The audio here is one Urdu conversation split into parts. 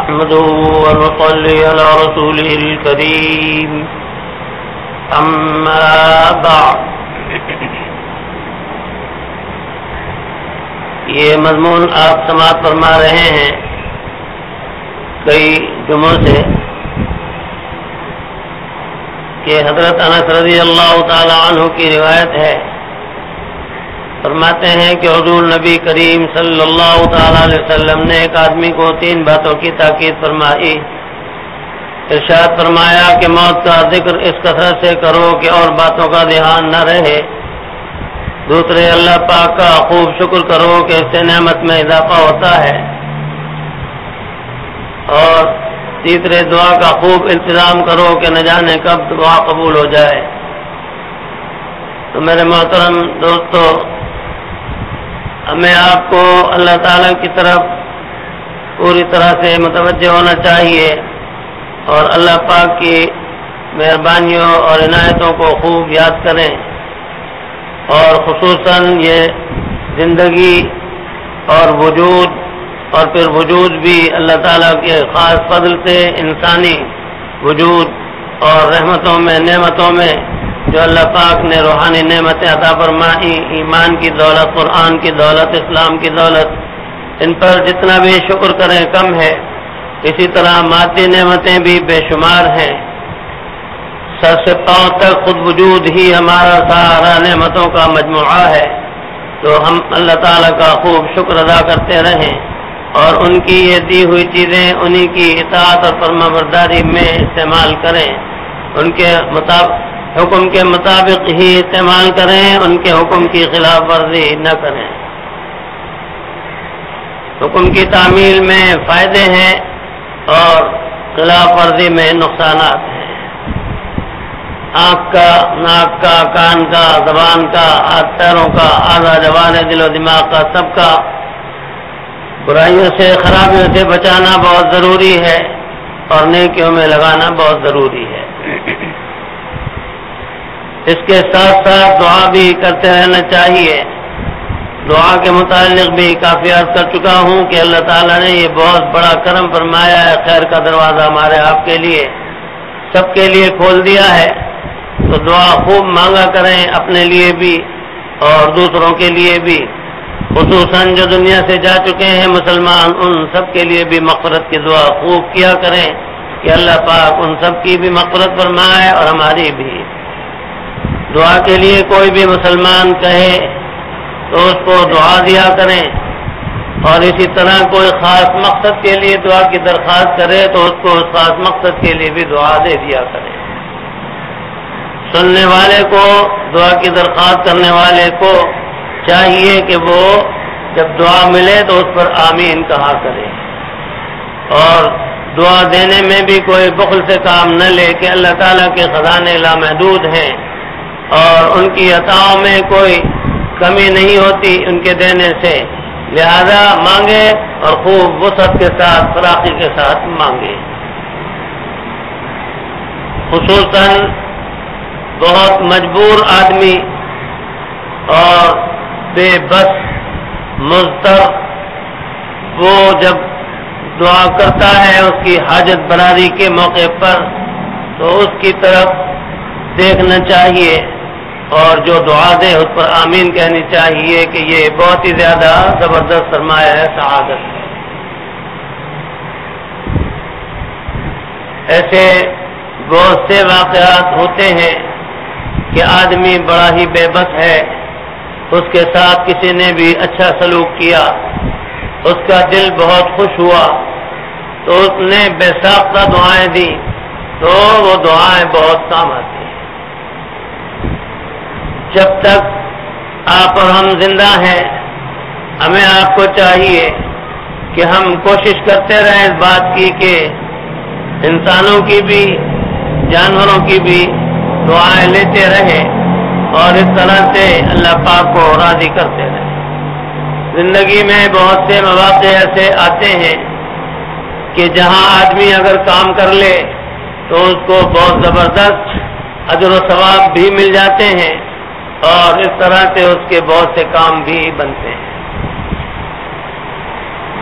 نحمده ونصلي على رسوله الكريم أما بعد یہ مضمون آپ سماعت فرما رہے ہیں کئی جمعوں سے کہ حضرت انس رضی اللہ تعالی عنہ کی روایت ہے، فرماتے ہیں کہ حضور نبی کریم صلی اللہ تعالی علیہ وسلم نے ایک آدمی کو 3 باتوں کی تاکید فرمائی۔ ارشاد فرمایا کہ موت کا ذکر اس کثرت سے کرو کہ اور باتوں کا دھیان نہ رہے۔ دوسرے، اللہ پاک کا خوب شکر کرو کہ اس سے نعمت میں اضافہ ہوتا ہے۔ اور تیسرے، دعا کا خوب انتظام کرو کہ نہ جانے کب دعا قبول ہو جائے۔ تو میرے محترم دوستو، ہمیں آپ کو اللہ تعالیٰ کی طرف پوری طرح سے متوجہ ہونا چاہیے اور اللہ پاک کی مہربانیوں اور عنایتوں کو خوب یاد کریں، اور خصوصاً یہ زندگی اور وجود اور پھر وجود بھی اللہ تعالیٰ کے خاص فضل سے انسانی وجود اور رحمتوں میں نعمتوں میں جو اللہ پاک نے روحانی نعمتیں عطا فرمائی، ایمان کی دولت، قرآن کی دولت، اسلام کی دولت، ان پر جتنا بھی شکر کریں کم ہے۔ اسی طرح مادی نعمتیں بھی بے شمار ہیں۔ سر سے پاؤں تک خود وجود ہی ہمارا سارا نعمتوں کا مجموعہ ہے، تو ہم اللہ تعالیٰ کا خوب شکر ادا کرتے رہیں اور ان کی یہ دی ہوئی چیزیں انہی کی اطاعت اور فرمانبرداری میں استعمال کریں، ان کے حکم کے مطابق ہی استعمال کریں، ان کے حکم کی خلاف ورزی نہ کریں۔ حکم کی تعمیل میں فائدے ہیں اور خلاف ورزی میں نقصانات ہیں۔ آنکھ کا، ناک کا، کان کا، زبان کا، ہاتھ پیروں کا، اعضاء جوارح دل و دماغ کا، سب کا برائیوں سے، خرابیوں سے بچانا بہت ضروری ہے اور نیکیوں میں لگانا بہت ضروری ہے۔ اس کے ساتھ ساتھ دعا بھی کرتے رہنا چاہیے۔ دعا کے متعلق بھی کافی عرض کر چکا ہوں کہ اللہ تعالیٰ نے یہ بہت بڑا کرم فرمایا ہے، خیر کا دروازہ ہمارے آپ کے لیے، سب کے لیے کھول دیا ہے۔ تو دعا خوب مانگا کریں، اپنے لیے بھی اور دوسروں کے لیے بھی، خصوصاً جو دنیا سے جا چکے ہیں مسلمان، ان سب کے لیے بھی مغفرت کی دعا خوب کیا کریں کہ اللہ پاک ان سب کی بھی مغفرت فرمائے اور ہماری بھی۔ دعا کے لیے کوئی بھی مسلمان کہے تو اس کو دعا دیا کریں، اور اسی طرح کوئی خاص مقصد کے لیے دعا کی درخواست کرے تو اس کو اس خاص مقصد کے لیے بھی دعا دے دیا کریں۔ سننے والے کو، دعا کی درخواست کرنے والے کو چاہیے کہ وہ جب دعا ملے تو اس پر آمین کہا کرے، اور دعا دینے میں بھی کوئی بخل سے کام نہ لے کہ اللہ تعالیٰ کے خزانے لامحدود ہیں اور ان کی عطاؤں میں کوئی کمی نہیں ہوتی ان کے دینے سے، لہذا مانگے اور خوب وسعت کے ساتھ، فراخی کے ساتھ مانگے۔ خصوصاً بہت مجبور آدمی اور بے بس مضطر، وہ جب دعا کرتا ہے اس کی حاجت براری کے موقع پر تو اس کی طرف دیکھنا چاہیے اور جو دعا دے اس پر آمین کہنی چاہیے کہ یہ بہت ہی زیادہ زبردست سرمایہ ہے، سعادت ہے۔ ایسے بہت سے واقعات ہوتے ہیں کہ آدمی بڑا ہی بے بس ہے، اس کے ساتھ کسی نے بھی اچھا سلوک کیا، اس کا دل بہت خوش ہوا تو اس نے بے ساختہ دعائیں دی، تو وہ دعائیں بہت کام آتی ہیں۔ جب تک آپ اور ہم زندہ ہیں، ہمیں آپ کو چاہیے کہ ہم کوشش کرتے رہیں اس بات کی کہ انسانوں کی بھی، جانوروں کی بھی دعائیں لیتے رہیں اور اس طرح سے اللہ پاک کو راضی کرتے رہیں۔ زندگی میں بہت سے مواقع ایسے آتے ہیں کہ جہاں آدمی اگر کام کر لے تو اس کو بہت زبردست اجر و ثواب بھی مل جاتے ہیں اور اس طرح سے اس کے بہت سے کام بھی بنتے ہیں۔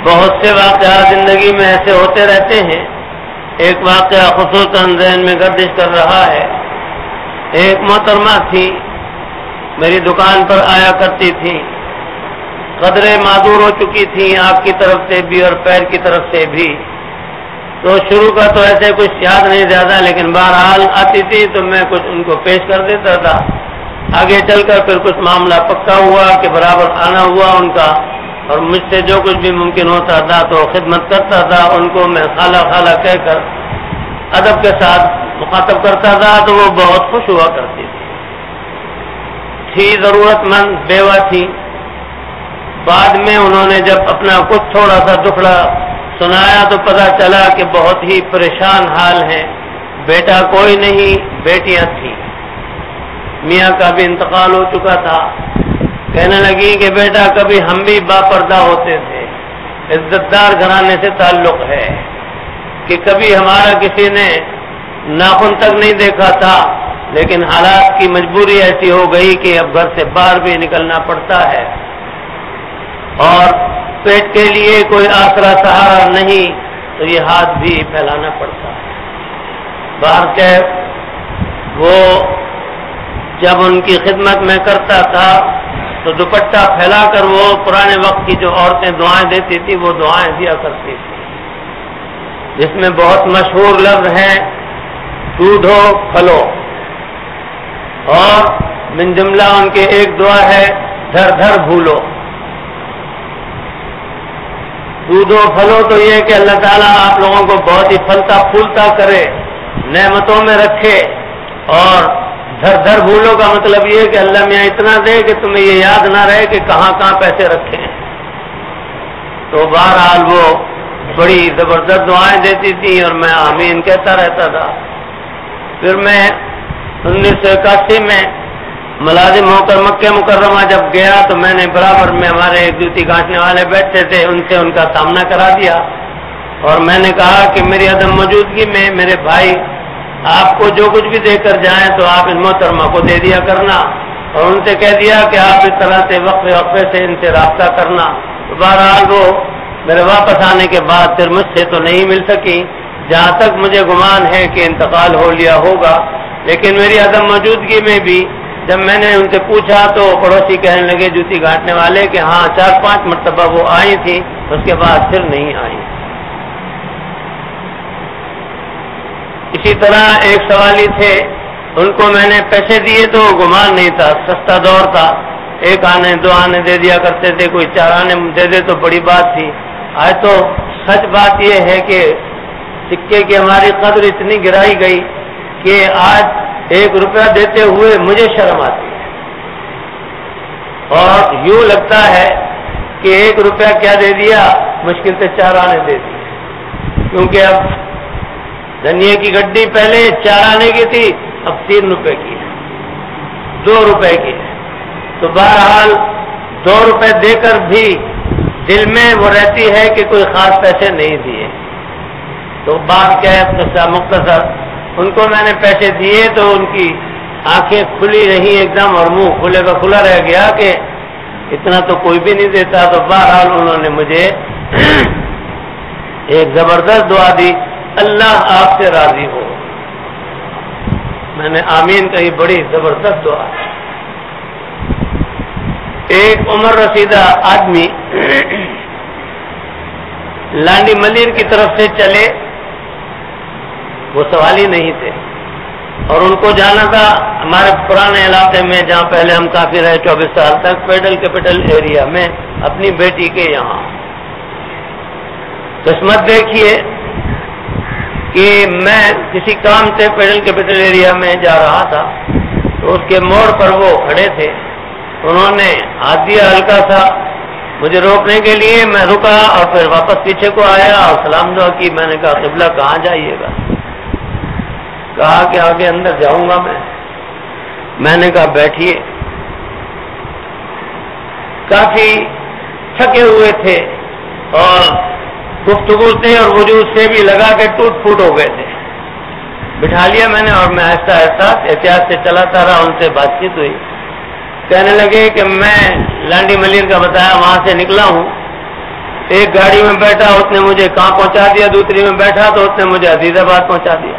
بہت سے واقعات زندگی میں ایسے ہوتے رہتے ہیں. ایک واقعہ خصوصاً ذہن میں گردش کر رہا ہے. ایک محترمہ تھی، میری دکان پر آیا کرتی تھی، قدرے معذور ہو چکی تھی، آنکھ کی طرف سے بھی اور پیر کی طرف سے بھی. تو شروع کا تو ایسے کچھ یاد نہیں زیادہ، لیکن بہرحال آتی تھی تو میں کچھ ان کو پیش کر دیتا تھا. آگے چل کر پھر کچھ معاملہ پکا ہوا کہ برابر آنا ہوا ان کا، اور مجھ سے جو کچھ بھی ممکن ہوتا تھا تو خدمت کرتا تھا. ان کو میں خالہ خالہ کہہ کر ادب کے ساتھ مخاطب کرتا تھا تو وہ بہت خوش ہوا کرتی تھی. ضرورت مند بیوہ تھی. بعد میں انہوں نے جب اپنا کچھ تھوڑا سا دکھڑا سنایا تو پتہ چلا کہ بہت ہی پریشان حال ہیں. بیٹا کوئی نہیں، بیٹیاں تھیں. میاں کا بھی انتقال ہو چکا تھا. کہنے لگی کہ بیٹا کبھی ہم بھی باپردہ ہوتے تھے، عزت دار گھرانے سے تعلق ہے، کہ کبھی ہمارا کسی نے ناخن تک نہیں دیکھا تھا، لیکن حالات کی مجبوری ایسی ہو گئی کہ اب گھر سے باہر بھی نکلنا پڑتا ہے، اور پیٹ کے لیے کوئی آسرا سہارا نہیں تو یہ ہاتھ بھی پھیلانا پڑتا ہے. باہر کے وہ جب ان کی خدمت میں کرتا تھا تو دوپٹہ پھیلا کر وہ پرانے وقت کی جو عورتیں دعائیں دیتی تھی وہ دعائیں دیا کرتی تھی، جس میں بہت مشہور لفظ ہیں دودھو پھلو، اور من جملہ ان کے ایک دعا ہے دھر دھر بھولو. دودھو پھلو تو یہ کہ اللہ تعالیٰ آپ لوگوں کو بہت ہی پھلتا پھولتا کرے، نعمتوں میں رکھے. اور دھر دھر بھولو کا مطلب یہ کہ اللہ میاں اتنا دے کہ تمہیں یہ یاد نہ رہے کہ کہاں کہاں پیسے رکھے ہیں. تو بہرحال وہ بڑی زبردست دعائیں دیتی تھی اور میں آمین کہتا رہتا تھا. پھر میں 1981 میں ملازم ہو کر مکہ مکرمہ جب گیا تو میں نے برابر میں ہمارے ایک جوتی گانٹنے والے بیٹھتے تھے، ان سے ان کا سامنا کرا دیا، اور میں نے کہا کہ میری عدم موجودگی میں میرے بھائی آپ کو جو کچھ بھی دے کر جائیں تو آپ ان محترمہ کو دے دیا کرنا، اور ان سے کہہ دیا کہ آپ اس طرح سے وقفے وقفے سے ان سے رابطہ کرنا. تو بہرحال وہ میرے واپس آنے کے بعد پھر مجھ سے تو نہیں مل سکی، جہاں تک مجھے گمان ہے کہ انتقال ہو لیا ہوگا. لیکن میری عدم موجودگی میں بھی جب میں نے ان سے پوچھا تو پڑوسی کہنے لگے جوتی گانٹنے والے کہ ہاں 4-5 مرتبہ وہ آئی تھی، اس کے بعد پھر نہیں آئی. اسی طرح ایک سوالی تھے، ان کو میں نے پیسے دیے تو گمان نہیں تھا، سستا دور تھا، 1 آنے 2 آنے دے دیا کرتے تھے، کوئی 4 آنے دے دے تو بڑی بات تھی. آج تو سچ بات یہ ہے کہ سکے کی ہماری قدر اتنی گرائی گئی کہ آج 1 روپیہ دیتے ہوئے مجھے شرم آتی ہے، اور یوں لگتا ہے کہ 1 روپیہ کیا دے دیا، مشکل سے 4 آنے دے دیے. کیونکہ اب دھنیے کی گڈی پہلے 4 آنے کی تھی، اب 3 روپے کی ہے، 2 روپے کی ہے. تو بہرحال 2 روپے دے کر بھی دل میں وہ رہتی ہے کہ کوئی خاص پیسے نہیں دیے. تو بات کیا ہے مختصر، ان کو میں نے پیسے دیے تو ان کی آنکھیں کھلی رہی ایک دم، اور منہ کھلے کا کھلا رہ گیا کہ اتنا تو کوئی بھی نہیں دیتا. تو بہرحال انہوں نے مجھے ایک زبردست دعا دی، اللہ آپ سے راضی ہو. میں نے آمین کہی، بڑی زبردست دعا. ایک عمر رسیدہ آدمی لانڈی ملیر کی طرف سے چلے، وہ سوالی نہیں تھے، اور ان کو جانا تھا ہمارے پرانے علاقے میں جہاں پہلے ہم کافی رہے 24 سال تک، پیڈل کیپٹل ایریا میں اپنی بیٹی کے یہاں. قسمت دیکھیے کہ میں کسی کام سے پیڈل کیپٹل ایریا میں جا رہا تھا، تو اس کے موڑ پر وہ کھڑے تھے. انہوں نے ہاتھ دیا ہلکا سا مجھے روکنے کے لیے، میں رکا اور پھر واپس پیچھے کو آیا اور سلام دعا کی. میں نے کہا قبلہ کہاں جائیے گا؟ کہا کہ آگے اندر جاؤں گا میں نے کہا بیٹھیے. کافی تھکے ہوئے تھے اور گفتگو سے اور وجود سے بھی لگا کے ٹوٹ پھوٹ ہو گئے تھے. بٹھا لیا میں نے اور میں آہستہ آہستہ احتیاط سے چلاتا رہا. ان سے بات چیت ہوئی، کہنے لگے کہ میں لانڈی ملیر کا بتایا وہاں سے نکلا ہوں، ایک گاڑی میں بیٹھا اس نے مجھے کہاں پہنچا دیا، دوسری میں بیٹھا تو اس نے مجھے عزیز آباد پہنچا دیا،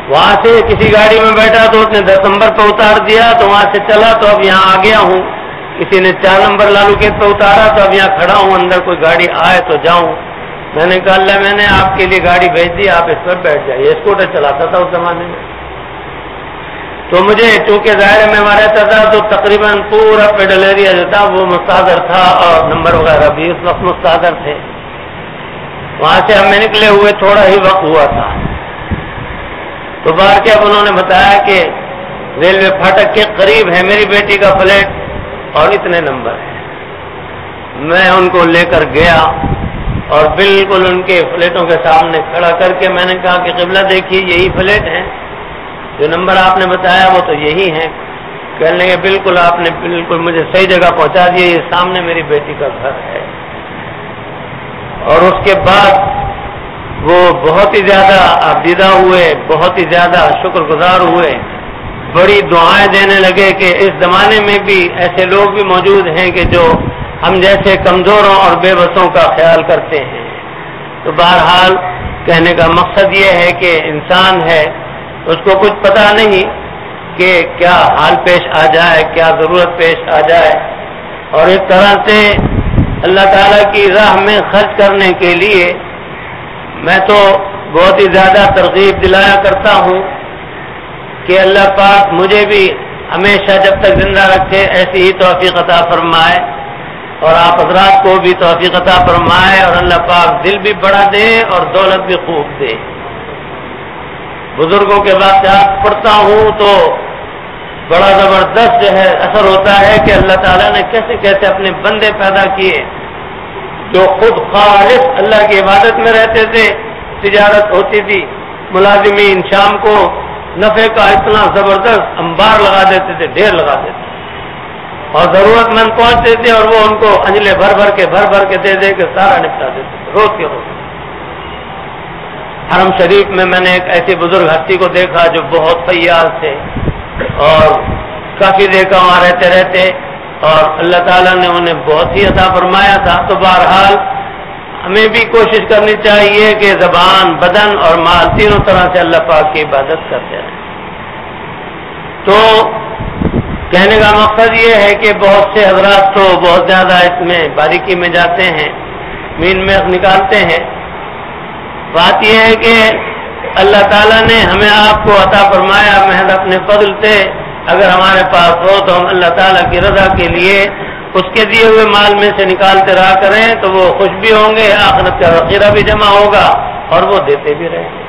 وہاں سے کسی گاڑی میں بیٹھا تو اس نے 10 نمبر پہ اتار دیا، تو وہاں سے چلا تو اب یہاں آ گیا ہوں، کسی نے 4 نمبر لالو گیٹ پہ اتارا تو اب یہاں کھڑا ہوں، اندر کوئی گاڑی آئے تو جاؤں۔ میں نے کہا اللہ میں نے آپ کے لیے گاڑی بھیج دی، آپ اس پر بیٹھ جائیے۔ اسکوٹر چلاتا تھا اس زمانے میں، تو مجھے چونکہ ظاہر میں وہاں رہتا تھا تو تقریباً پورا پیڈل ایریا جو تھا وہ مستحضر تھا، اور نمبر وغیرہ بھی اس وقت مستحضر تھے۔ وہاں سے ہمیں نکلے ہوئے تھوڑا ہی وقت ہوا تھا، تو باہر کے اب انہوں نے بتایا کہ ریلوے پھاٹک کے قریب ہے میری بیٹی کا فلیٹ اور اتنے نمبر ہے۔ میں ان کو لے کر گیا اور بالکل ان کے فلیٹوں کے سامنے کھڑا کر کے میں نے کہا کہ قبلہ دیکھیے یہی فلیٹ ہیں، جو نمبر آپ نے بتایا وہ تو یہی ہیں۔ کہنے لگے بالکل آپ نے بالکل مجھے صحیح جگہ پہنچا دیا، یہ سامنے میری بیٹی کا گھر ہے۔ اور اس کے بعد وہ بہت ہی زیادہ عابدہ ہوئے، بہت ہی زیادہ شکر گزار ہوئے، بڑی دعائیں دینے لگے کہ اس زمانے میں بھی ایسے لوگ بھی موجود ہیں کہ جو ہم جیسے کمزوروں اور بے بسوں کا خیال کرتے ہیں۔ تو بہرحال کہنے کا مقصد یہ ہے کہ انسان ہے، اس کو کچھ پتہ نہیں کہ کیا حال پیش آ جائے، کیا ضرورت پیش آ جائے، اور اس طرح سے اللہ تعالیٰ کی راہ میں خرچ کرنے کے لیے میں تو بہت ہی زیادہ ترغیب دلایا کرتا ہوں کہ اللہ پاک مجھے بھی ہمیشہ جب تک زندہ رکھے ایسی ہی توفیق عطا فرمائے، اور آپ حضرات کو بھی توفیق عطا فرمائے، اور اللہ پاک دل بھی بڑا دے اور دولت بھی خوب دے۔ بزرگوں کے واقعات پڑھتا ہوں تو بڑا زبردست جو ہے اثر ہوتا ہے کہ اللہ تعالیٰ نے کیسے کیسے اپنے بندے پیدا کیے جو خود خالص اللہ کی عبادت میں رہتے تھے، تجارت ہوتی تھی، ملازمین شام کو نفع کا اتنا زبردست انبار لگا دیتے تھے، ڈھیر لگا دیتے تھے، اور ضرورت مند پہنچتے تھے اور وہ ان کو انجلے بھر بھر کے دے کے سارا نپٹا دیتے تھے روز کے روز۔ حرم شریف میں میں نے ایک ایسی بزرگ ہستی کو دیکھا جو بہت فیاض تھے اور کافی دیر کا وہاں رہتے اور اللہ تعالیٰ نے انہیں بہت ہی عطا فرمایا تھا۔ تو بہرحال ہمیں بھی کوشش کرنی چاہیے کہ زبان، بدن اور مال تینوں طرح سے اللہ پاک کی عبادت کرتے رہیں۔ تو کہنے کا مقصد یہ ہے کہ بہت سے حضرات تو بہت زیادہ اس میں باریکی میں جاتے ہیں، مین میں نکالتے ہیں۔ بات یہ ہے کہ اللہ تعالیٰ نے ہمیں آپ کو عطا فرمایا محض اپنے فضل سے، اگر ہمارے پاس ہو تو ہم اللہ تعالیٰ کی رضا کے لیے اس کے دیے ہوئے مال میں سے نکالتے رہا کریں تو وہ خوش بھی ہوں گے، آخرت کا ذخیرہ بھی جمع ہوگا اور وہ دیتے بھی رہیں گے۔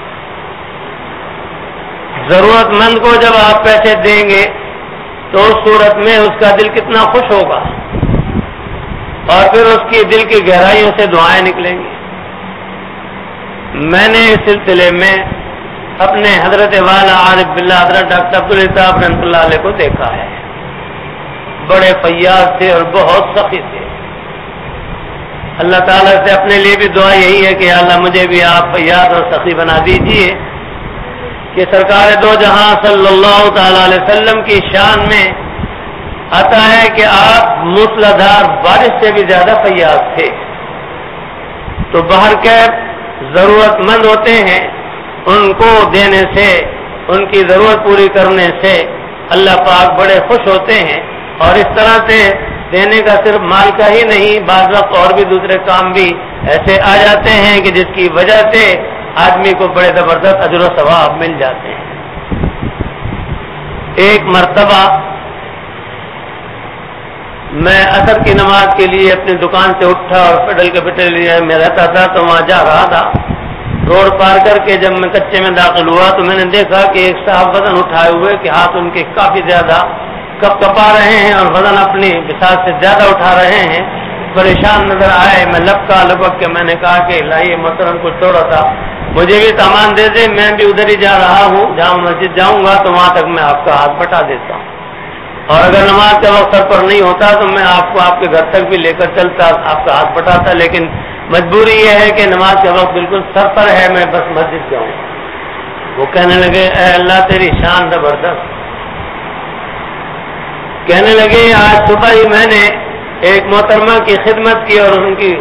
ضرورت مند کو جب آپ پیسے دیں گے تو اس صورت میں اس کا دل کتنا خوش ہوگا، اور پھر اس کی دل کی گہرائیوں سے دعائیں نکلیں گی۔ میں نے اس سلسلے میں اپنے حضرت والا عارف باللہ حضرت ڈاکٹر عبداللہ صاحب رحمۃ اللہ علیہ کو دیکھا ہے، بڑے فیاض تھے اور بہت سخی تھے۔ اللہ تعالیٰ سے اپنے لیے بھی دعا یہی ہے کہ اللہ مجھے بھی آپ فیاض اور سخی بنا دیجئے، کہ سرکار دو جہاں صلی اللہ تعالی علیہ وسلم کی شان میں آتا ہے کہ آپ موسلادھار بارش سے بھی زیادہ فیاض تھے۔ تو باہر کے ضرورت مند ہوتے ہیں، ان کو دینے سے، ان کی ضرورت پوری کرنے سے اللہ پاک بڑے خوش ہوتے ہیں، اور اس طرح سے دینے کا صرف مال کا ہی نہیں، بعض وقت اور بھی دوسرے کام بھی ایسے آ جاتے ہیں کہ جس کی وجہ سے آدمی کو بڑے زبردست اجر و ثواب مل جاتے ہیں۔ ایک مرتبہ میں عصر کی نماز کے لیے اپنی دکان سے اٹھا اور فیڈرل کیپٹل میں رہتا تھا تو وہاں جا رہا تھا۔ روڈ پار کر کے جب میں کچے میں داخل ہوا تو میں نے دیکھا کہ ایک صاحب وزن اٹھائے ہوئے کہ ہاتھ ان کے کافی زیادہ کپا رہے ہیں اور وزن اپنی بساط سے زیادہ اٹھا رہے ہیں، پریشان نظر آئے۔ میں لپک کے میں نے کہا کہ لائیے محترم کچھ تھوڑا تھا مجھے بھی سامان دے دیں، میں بھی ادھر ہی جا رہا ہوں، جہاں مسجد جاؤں گا تو وہاں تک میں آپ کا ہاتھ بٹا دیتا ہوں، اور اگر نماز کا وقت سر پر نہیں ہوتا تو میں آپ کو آپ کے گھر تک بھی لے کر چلتا، آپ کا ہاتھ بٹاتا، لیکن مجبوری یہ ہے کہ نماز کا وقت بالکل سر پر ہے، میں بس مسجد جاؤں۔ وہ کہنے لگے اے اللہ تیری شان زبردست، کہنے لگے آج صبح ہی میں نے ایک محترمہ کی خدمت کی اور ان کی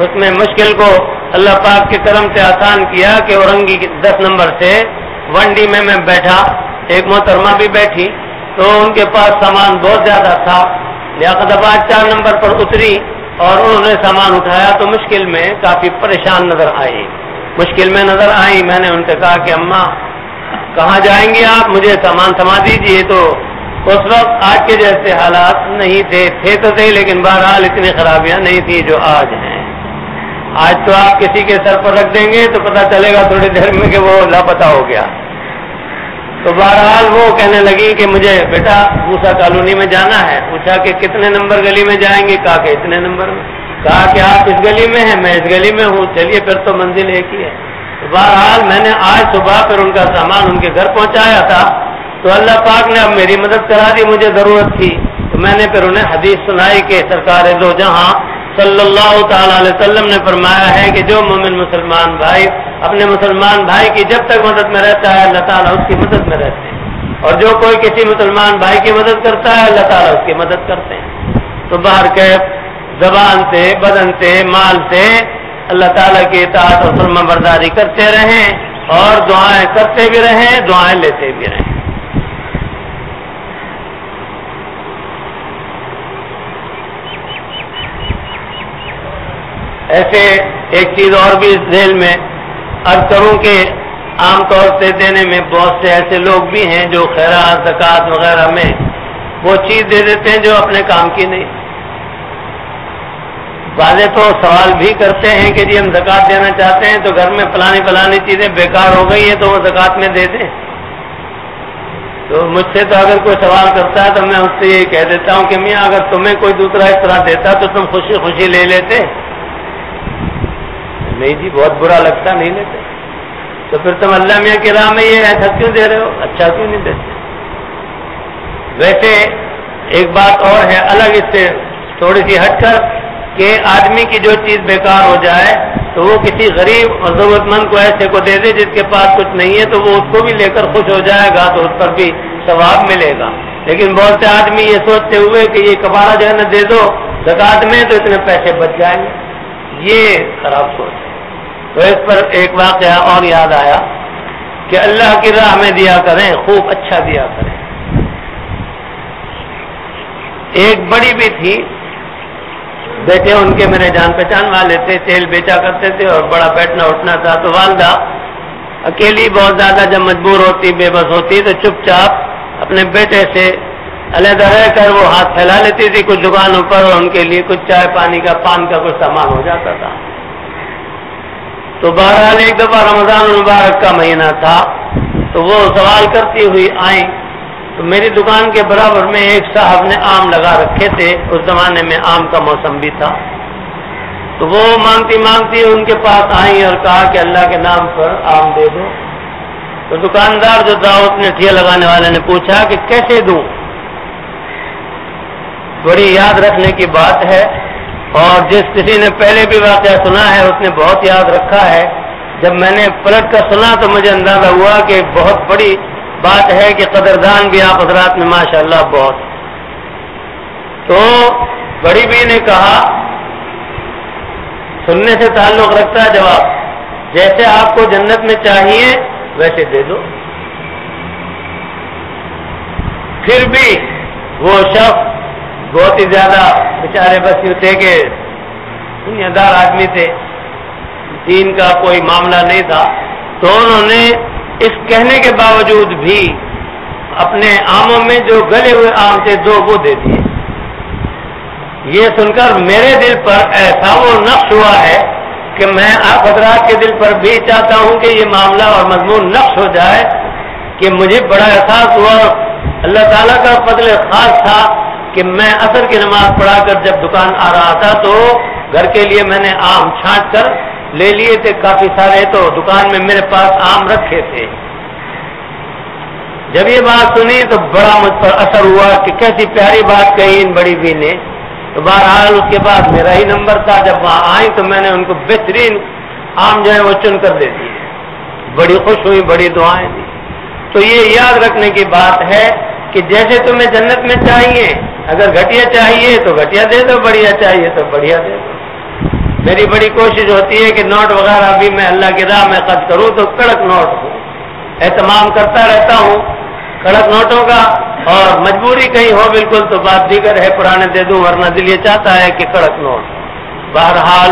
اس میں مشکل کو اللہ پاک کے کرم سے آسان کیا کہ اورنگی 10 نمبر سے 1D میں بیٹھا، ایک محترمہ بھی بیٹھی، تو ان کے پاس سامان بہت زیادہ تھا، لیاقت آباد 4 نمبر پر اتری اور انہوں نے سامان اٹھایا تو مشکل میں کافی پریشان نظر آئی، میں نے ان سے کہا کہ اماں کہاں جائیں گے آپ، مجھے سامان تھما دیجیے۔ تو اس وقت آج کے جیسے حالات نہیں تھے تو تھے، لیکن بہرحال اتنی خرابیاں نہیں تھی جو آج ہیں۔ آج تو آپ کسی کے سر پر رکھ دیں گے تو پتہ چلے گا تھوڑی دیر میں کہ وہ لاپتہ ہو گیا۔ تو بہرحال وہ کہنے لگی کہ مجھے بیٹا موسا کالونی میں جانا ہے۔ پوچھا کہ کتنے نمبر گلی میں جائیں گے؟ کہا کہ اتنے نمبر میں۔ کہا کہ آپ اس گلی میں ہیں؟ میں اس گلی میں ہوں۔ چلیے پھر تو منزل ایک ہی ہے۔ تو بہرحال میں نے آج صبح پھر ان کا سامان ان کے گھر پہنچایا تھا، تو اللہ پاک نے اب میری مدد کرا دی، مجھے ضرورت تھی تو میں نے پھر انہیں حدیث سنائی کہ سرکار دو جہاں صلی اللہ تعالی علیہ وسلم نے فرمایا ہے کہ جو مومن مسلمان بھائی اپنے مسلمان بھائی کی جب تک مدد میں رہتا ہے اللہ تعالیٰ اس کی مدد میں رہتے ہیں، اور جو کوئی کسی مسلمان بھائی کی مدد کرتا ہے اللہ تعالیٰ اس کی مدد کرتے ہیں۔ تو باہر کے زبان سے، بدن سے، مال سے اللہ تعالیٰ کی اطاعت اور فرما برداری کرتے رہیں اور دعائیں کرتے بھی رہیں، دعائیں لیتے بھی رہیں۔ ایسے ایک چیز اور بھی اس ذیل میں عرض کروں کہ عام طور سے دینے میں بہت سے ایسے لوگ بھی ہیں جو خیرات، زکوٰۃ وغیرہ میں وہ چیز دے دیتے ہیں جو اپنے کام کی نہیں۔ بعضے تو سوال بھی کرتے ہیں کہ جی ہم زکوٰۃ دینا چاہتے ہیں تو گھر میں فلانی چیزیں بیکار ہو گئی ہیں تو وہ زکوٰۃ میں دے دیں۔ تو مجھ سے تو اگر کوئی سوال کرتا ہے تو میں اس سے یہ کہہ دیتا ہوں کہ میاں اگر تمہیں کوئی دوسرا اس طرح دیتا تو تم خوشی خوشی لے لیتے؟ نہیں جی، بہت برا لگتا، نہیں لیتے۔ تو پھر تم اللہ میاں کی راہ میں یہ ایسا کیوں دے رہے ہو؟ اچھا کیوں نہیں دیتے؟ ویسے ایک بات اور ہے الگ اس سے تھوڑی سی ہٹ کر کہ آدمی کی جو چیز بیکار ہو جائے تو وہ کسی غریب اور ضرورت مند کو ایسے کو دے دے جس کے پاس کچھ نہیں ہے، تو وہ اس کو بھی لے کر خوش ہو جائے گا تو اس پر بھی ثواب ملے گا۔ لیکن بہت سے آدمی یہ سوچتے ہوئے کہ یہ کفارہ جو ہے نا دے دو زکوٰۃ میں تو اتنے پیسے بچ جائیں گے، یہ خراب سوچ ہے۔ تو اس پر ایک واقعہ اور یاد آیا کہ اللہ کی راہ میں دیا کریں، خوب اچھا دیا کریں۔ ایک بڑی بھی تھی، بیٹے ان کے میرے جان پہچان والے تھے، تیل بیچا کرتے تھے اور بڑا بیٹھنا اٹھنا تھا، تو والدہ اکیلی بہت زیادہ جب مجبور ہوتی، بے بس ہوتی تو چپ چاپ اپنے بیٹے سے علیحدہ رہ کر وہ ہاتھ پھیلا لیتی تھی کچھ دکانوں پر اور ان کے لیے کچھ چائے پانی کا، پان کا کچھ سامان ہو جاتا تھا۔ تو بہرحال ایک دفعہ رمضان المبارک کا مہینہ تھا تو وہ سوال کرتی ہوئی آئیں، تو میری دکان کے برابر میں ایک صاحب نے آم لگا رکھے تھے، اس زمانے میں آم کا موسم بھی تھا، تو وہ مانگتی ان کے پاس آئیں اور کہا کہ اللہ کے نام پر آم دے دو۔ تو دکاندار جو تھا اس نے ٹھیلا لگانے والے نے پوچھا کہ کیسے دوں؟ بڑی یاد رکھنے کی بات ہے، اور جس کسی نے پہلے بھی واقعہ سنا ہے اس نے بہت یاد رکھا ہے۔ جب میں نے پلٹ کر سنا تو مجھے اندازہ ہوا کہ بہت بڑی بات ہے کہ قدردان بھی آپ حضرات میں ماشاءاللہ بہت۔ تو بڑی بھی نے کہا، سننے سے تعلق رکھتا ہے جواب، جیسے آپ کو جنت میں چاہیے ویسے دے دو۔ پھر بھی وہ شخص بہت ہی زیادہ بیچارے بس یوں تھے کہ دنیا دار آدمی تھے، دین کا کوئی معاملہ نہیں تھا، تو انہوں نے اس کہنے کے باوجود بھی اپنے آموں میں جو گلے ہوئے آم تھے 2 وہ دے دیے۔ یہ سن کر میرے دل پر ایسا وہ نقش ہوا ہے کہ میں آپ حضرات کے دل پر بھی چاہتا ہوں کہ یہ معاملہ اور مضمون نقش ہو جائے کہ مجھے بڑا احساس ہوا، اللہ تعالیٰ کا فضل خاص تھا کہ میں عصر کی نماز پڑھا کر جب دکان آ رہا تھا تو گھر کے لیے میں نے آم چھانٹ کر لے لیے تھے کافی سارے، تو دکان میں میرے پاس آم رکھے تھے۔ جب یہ بات سنی تو بڑا مجھ پر اثر ہوا کہ کیسی پیاری بات کہی ان بڑی بھی نے۔ تو بہرحال اس کے بعد میرا ہی نمبر تھا، جب وہاں آئی تو میں نے ان کو بہترین آم جو ہے وہ چن کر دے دیے، بڑی خوش ہوئی، بڑی دعائیں دی۔ تو یہ یاد رکھنے کی بات ہے کہ جیسے تمہیں جنت میں چاہیے، اگر گھٹیا چاہیے تو گھٹیا دے دو، بڑھیا چاہیے تو بڑھیا دے دو۔ میری بڑی کوشش ہوتی ہے کہ نوٹ وغیرہ بھی میں اللہ کی راہ میں خرچ کروں تو کڑک نوٹ ہو، اہتمام کرتا رہتا ہوں کڑک نوٹوں کا، اور مجبوری کہیں ہو بالکل تو بات دیگر ہے، پرانے دے دوں، ورنہ دل یہ چاہتا ہے کہ کڑک نوٹ۔ بہرحال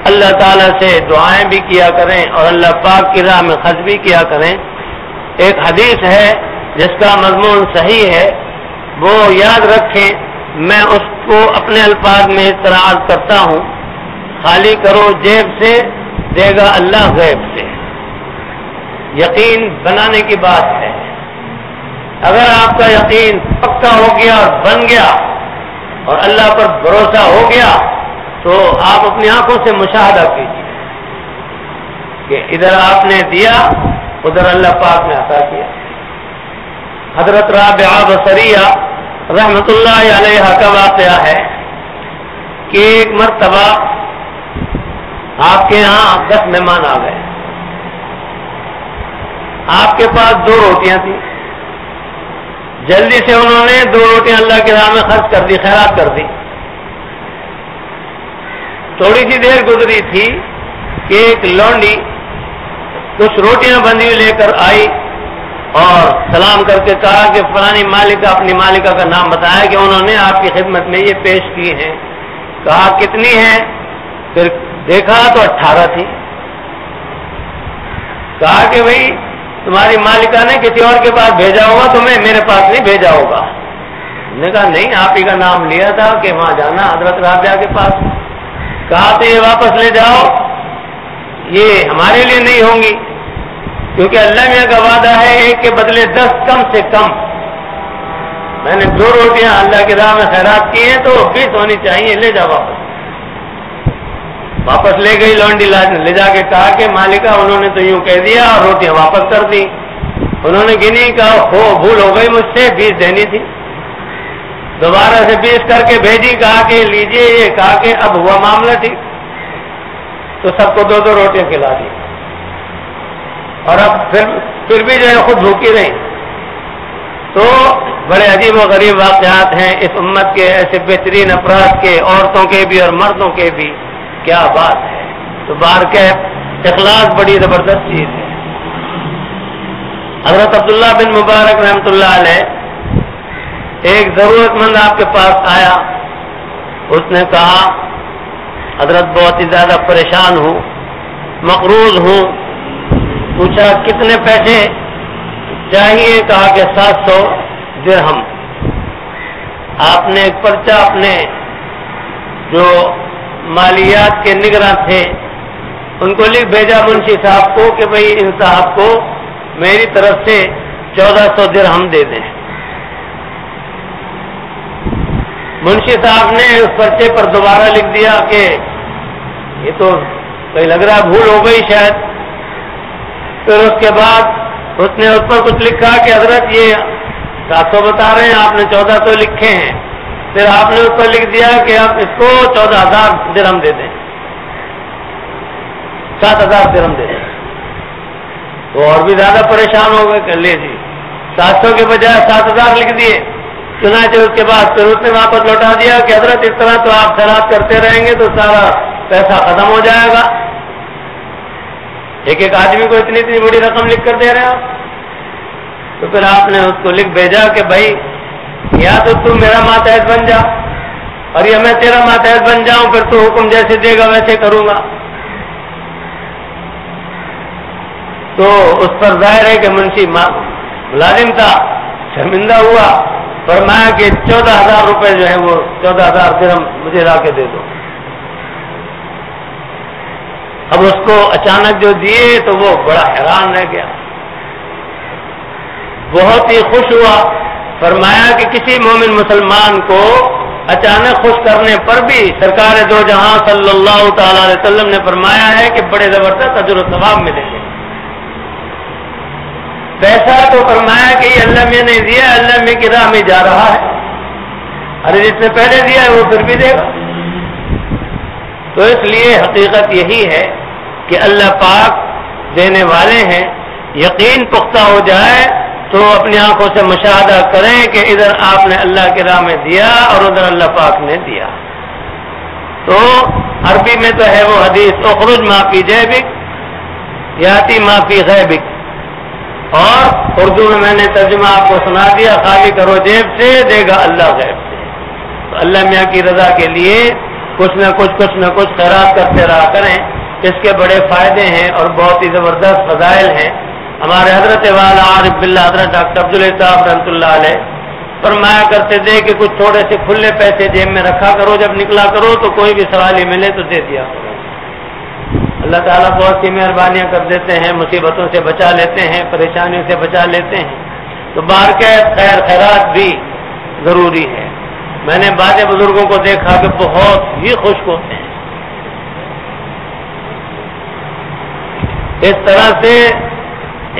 اللہ تعالیٰ سے دعائیں بھی کیا کریں اور اللہ پاک کی راہ میں خرچ بھی کیا کریں۔ ایک حدیث ہے جس کا مضمون صحیح ہے، وہ یاد رکھیں، میں اس کو اپنے الفاظ میں اس طرح عرض کرتا ہوں: خالی کرو جیب سے، دے گا اللہ غیب سے۔ یقین بنانے کی بات ہے، اگر آپ کا یقین پکا ہو گیا اور بن گیا اور اللہ پر بھروسہ ہو گیا تو آپ اپنی آنکھوں سے مشاہدہ کیجیے کہ ادھر آپ نے دیا، ادھر اللہ پاک نے عطا کیا۔ حضرت رابعہ بصریہ رحمت اللہ علیہ کا واقعہ ہے کہ ایک مرتبہ آپ کے ہاں 10 مہمان آ گئے، آپ کے پاس 2 روٹیاں تھیں، جلدی سے انہوں نے 2 روٹیاں اللہ کی راہ میں خرچ کر دی، خیرات کر دی۔ تھوڑی سی دیر گزری تھی کہ ایک لونڈی کچھ روٹیاں بندی لے کر آئی اور سلام کر کے کہا کہ فلانی مالکہ، اپنی مالکہ کا نام بتایا کہ انہوں نے آپ کی خدمت میں یہ پیش کی ہیں۔ کہا کتنی ہیں؟ پھر دیکھا تو 18 تھی۔ کہا کہ بھئی تمہاری مالکہ نے کسی اور کے پاس بھیجا ہوگا، تمہیں میرے پاس نہیں بھیجا ہوگا۔ نے کہا نہیں، آپ ہی کا نام لیا تھا کہ وہاں جانا حضرت رابعہ کے پاس۔ کہا تو یہ واپس لے جاؤ، یہ ہمارے لیے نہیں ہوں گی، کیونکہ اللہ میاں کا وعدہ ہے 1 کے بدلے 10 کم سے کم۔ میں نے 2 روٹیاں اللہ کی راہ میں خیرات کی ہیں تو 20 ہونی چاہیے، لے جاؤ واپس۔ واپس لے گئی لونڈی، لے جا کے کہا کہ مالکہ انہوں نے تو یوں کہہ دیا اور روٹیاں واپس کر دی۔ انہوں نے گنی، کہا ہو بھول ہو گئی مجھ سے، 20 دینی تھی۔ دوبارہ سے 20 کر کے بھیجی، کہا کہ لیجئے یہ، کہا کہ اب ہوا معاملہ ٹھیک، تو سب کو 2 روٹیاں کھلا دی، اور اب پھر بھی جو ہے خود بھوکی رہی۔ تو بڑے عجیب و غریب واقعات ہیں اس امت کے، ایسے بہترین افراد کے، عورتوں کے بھی اور مردوں کے بھی، کیا بات ہے۔ تو بارکہ اخلاص بڑی زبردست چیز ہے۔ حضرت عبداللہ بن مبارک رحمۃ اللہ علیہ، ایک ضرورت مند آپ کے پاس آیا، اس نے کہا حضرت بہت ہی زیادہ پریشان ہوں، مقروض ہوں۔ پوچھا کتنے پیسے چاہیے؟ کہا کہ 700 درہم۔ آپ نے ایک پرچہ اپنے جو مالیات کے نگراں تھے ان کو لکھ بھیجا منشی صاحب کو کہ بھئی ان صاحب کو میری طرف سے 1400 درہم دے دیں۔ منشی صاحب نے اس پرچے پر دوبارہ لکھ دیا کہ یہ تو کہیں لگ رہا بھول ہو گئی شاید۔ پھر اس کے بعد اس نے اس پر کچھ لکھا کہ حضرت یہ 700 بتا رہے ہیں، آپ نے 1400 لکھے ہیں۔ پھر آپ نے اس پر لکھ دیا کہ آپ اس کو 14,000 درہم دے دیں، 7,000 درہم دے دیں۔ تو اور بھی زیادہ پریشان ہو گئے کہ لے جی 700 کے بجائے 7,000 لکھ دیے۔ چنانچہ اس کے بعد پھر اس نے واپس لوٹا دیا کہ حضرت اس طرح تو آپ خیرات کرتے رہیں گے تو سارا پیسہ ختم ہو جائے گا، ایک آدمی کو اتنی بڑی رقم لکھ کر دے رہے ہیں آپ۔ تو پھر آپ نے اس کو لکھ بھیجا کہ بھائی یا تو تم میرا ماتحت بن جا اور یا میں تیرا ماتحت بن جاؤں، پھر تو حکم جیسے دے گا ویسے کروں گا۔ تو اس پر ظاہر ہے کہ منشی ملازم تھا، شرمندہ ہوا، فرمایا کہ 14,000 روپے جو ہے وہ 14,000 درہم مجھے لا کے دے دو۔ اب اس کو اچانک جو دیے تو وہ بڑا حیران رہ گیا، بہت ہی خوش ہوا۔ فرمایا کہ کسی مومن مسلمان کو اچانک خوش کرنے پر بھی سرکار دو جہاں صلی اللہ تعالی علیہ وسلم نے فرمایا ہے کہ بڑے زبردست اجر و ثواب ملیں گے۔ پیسہ تو فرمایا کہ یہ اللہ میں نے دیا، اللہ میں کی راہ میں جا رہا ہے، ارے جس نے پہلے دیا ہے وہ پھر بھی دے گا۔ تو اس لیے حقیقت یہی ہے کہ اللہ پاک دینے والے ہیں، یقین پختہ ہو جائے تو اپنی آنکھوں سے مشاہدہ کریں کہ ادھر آپ نے اللہ کی راہ میں دیا اور ادھر اللہ پاک نے دیا. تو عربی میں تو ہے وہ حدیث اخرج ما فی جیبک یاتی ما فی غیبک، اور اردو میں نے ترجمہ آپ کو سنا دیا، خالی کرو جیب سے دے گا اللہ غیب سے. تو اللہ میاں کی رضا کے لیے کچھ نہ کچھ خیرات کرتے رہا کریں. اس کے بڑے فائدے ہیں اور بہت ہی زبردست فضائل ہیں. ہمارے حضرت والا عارف باللہ حضرت ڈاکٹر عبداللہ صاحب رحمۃ اللہ علیہ فرمایا کرتے تھے کہ کچھ تھوڑے سے کھلے پیسے جیب میں رکھا کرو، جب نکلا کرو تو کوئی بھی سوالی ملے تو دے دیا کرو. اللہ تعالیٰ بہت سی مہربانیاں کر دیتے ہیں، مصیبتوں سے بچا لیتے ہیں، پریشانیوں سے بچا لیتے ہیں. تو باہر کے خیرات بھی ضروری ہے. میں نے بعض بزرگوں کو دیکھا کہ بہت ہی خشک ہوتے ہیں. اس طرح سے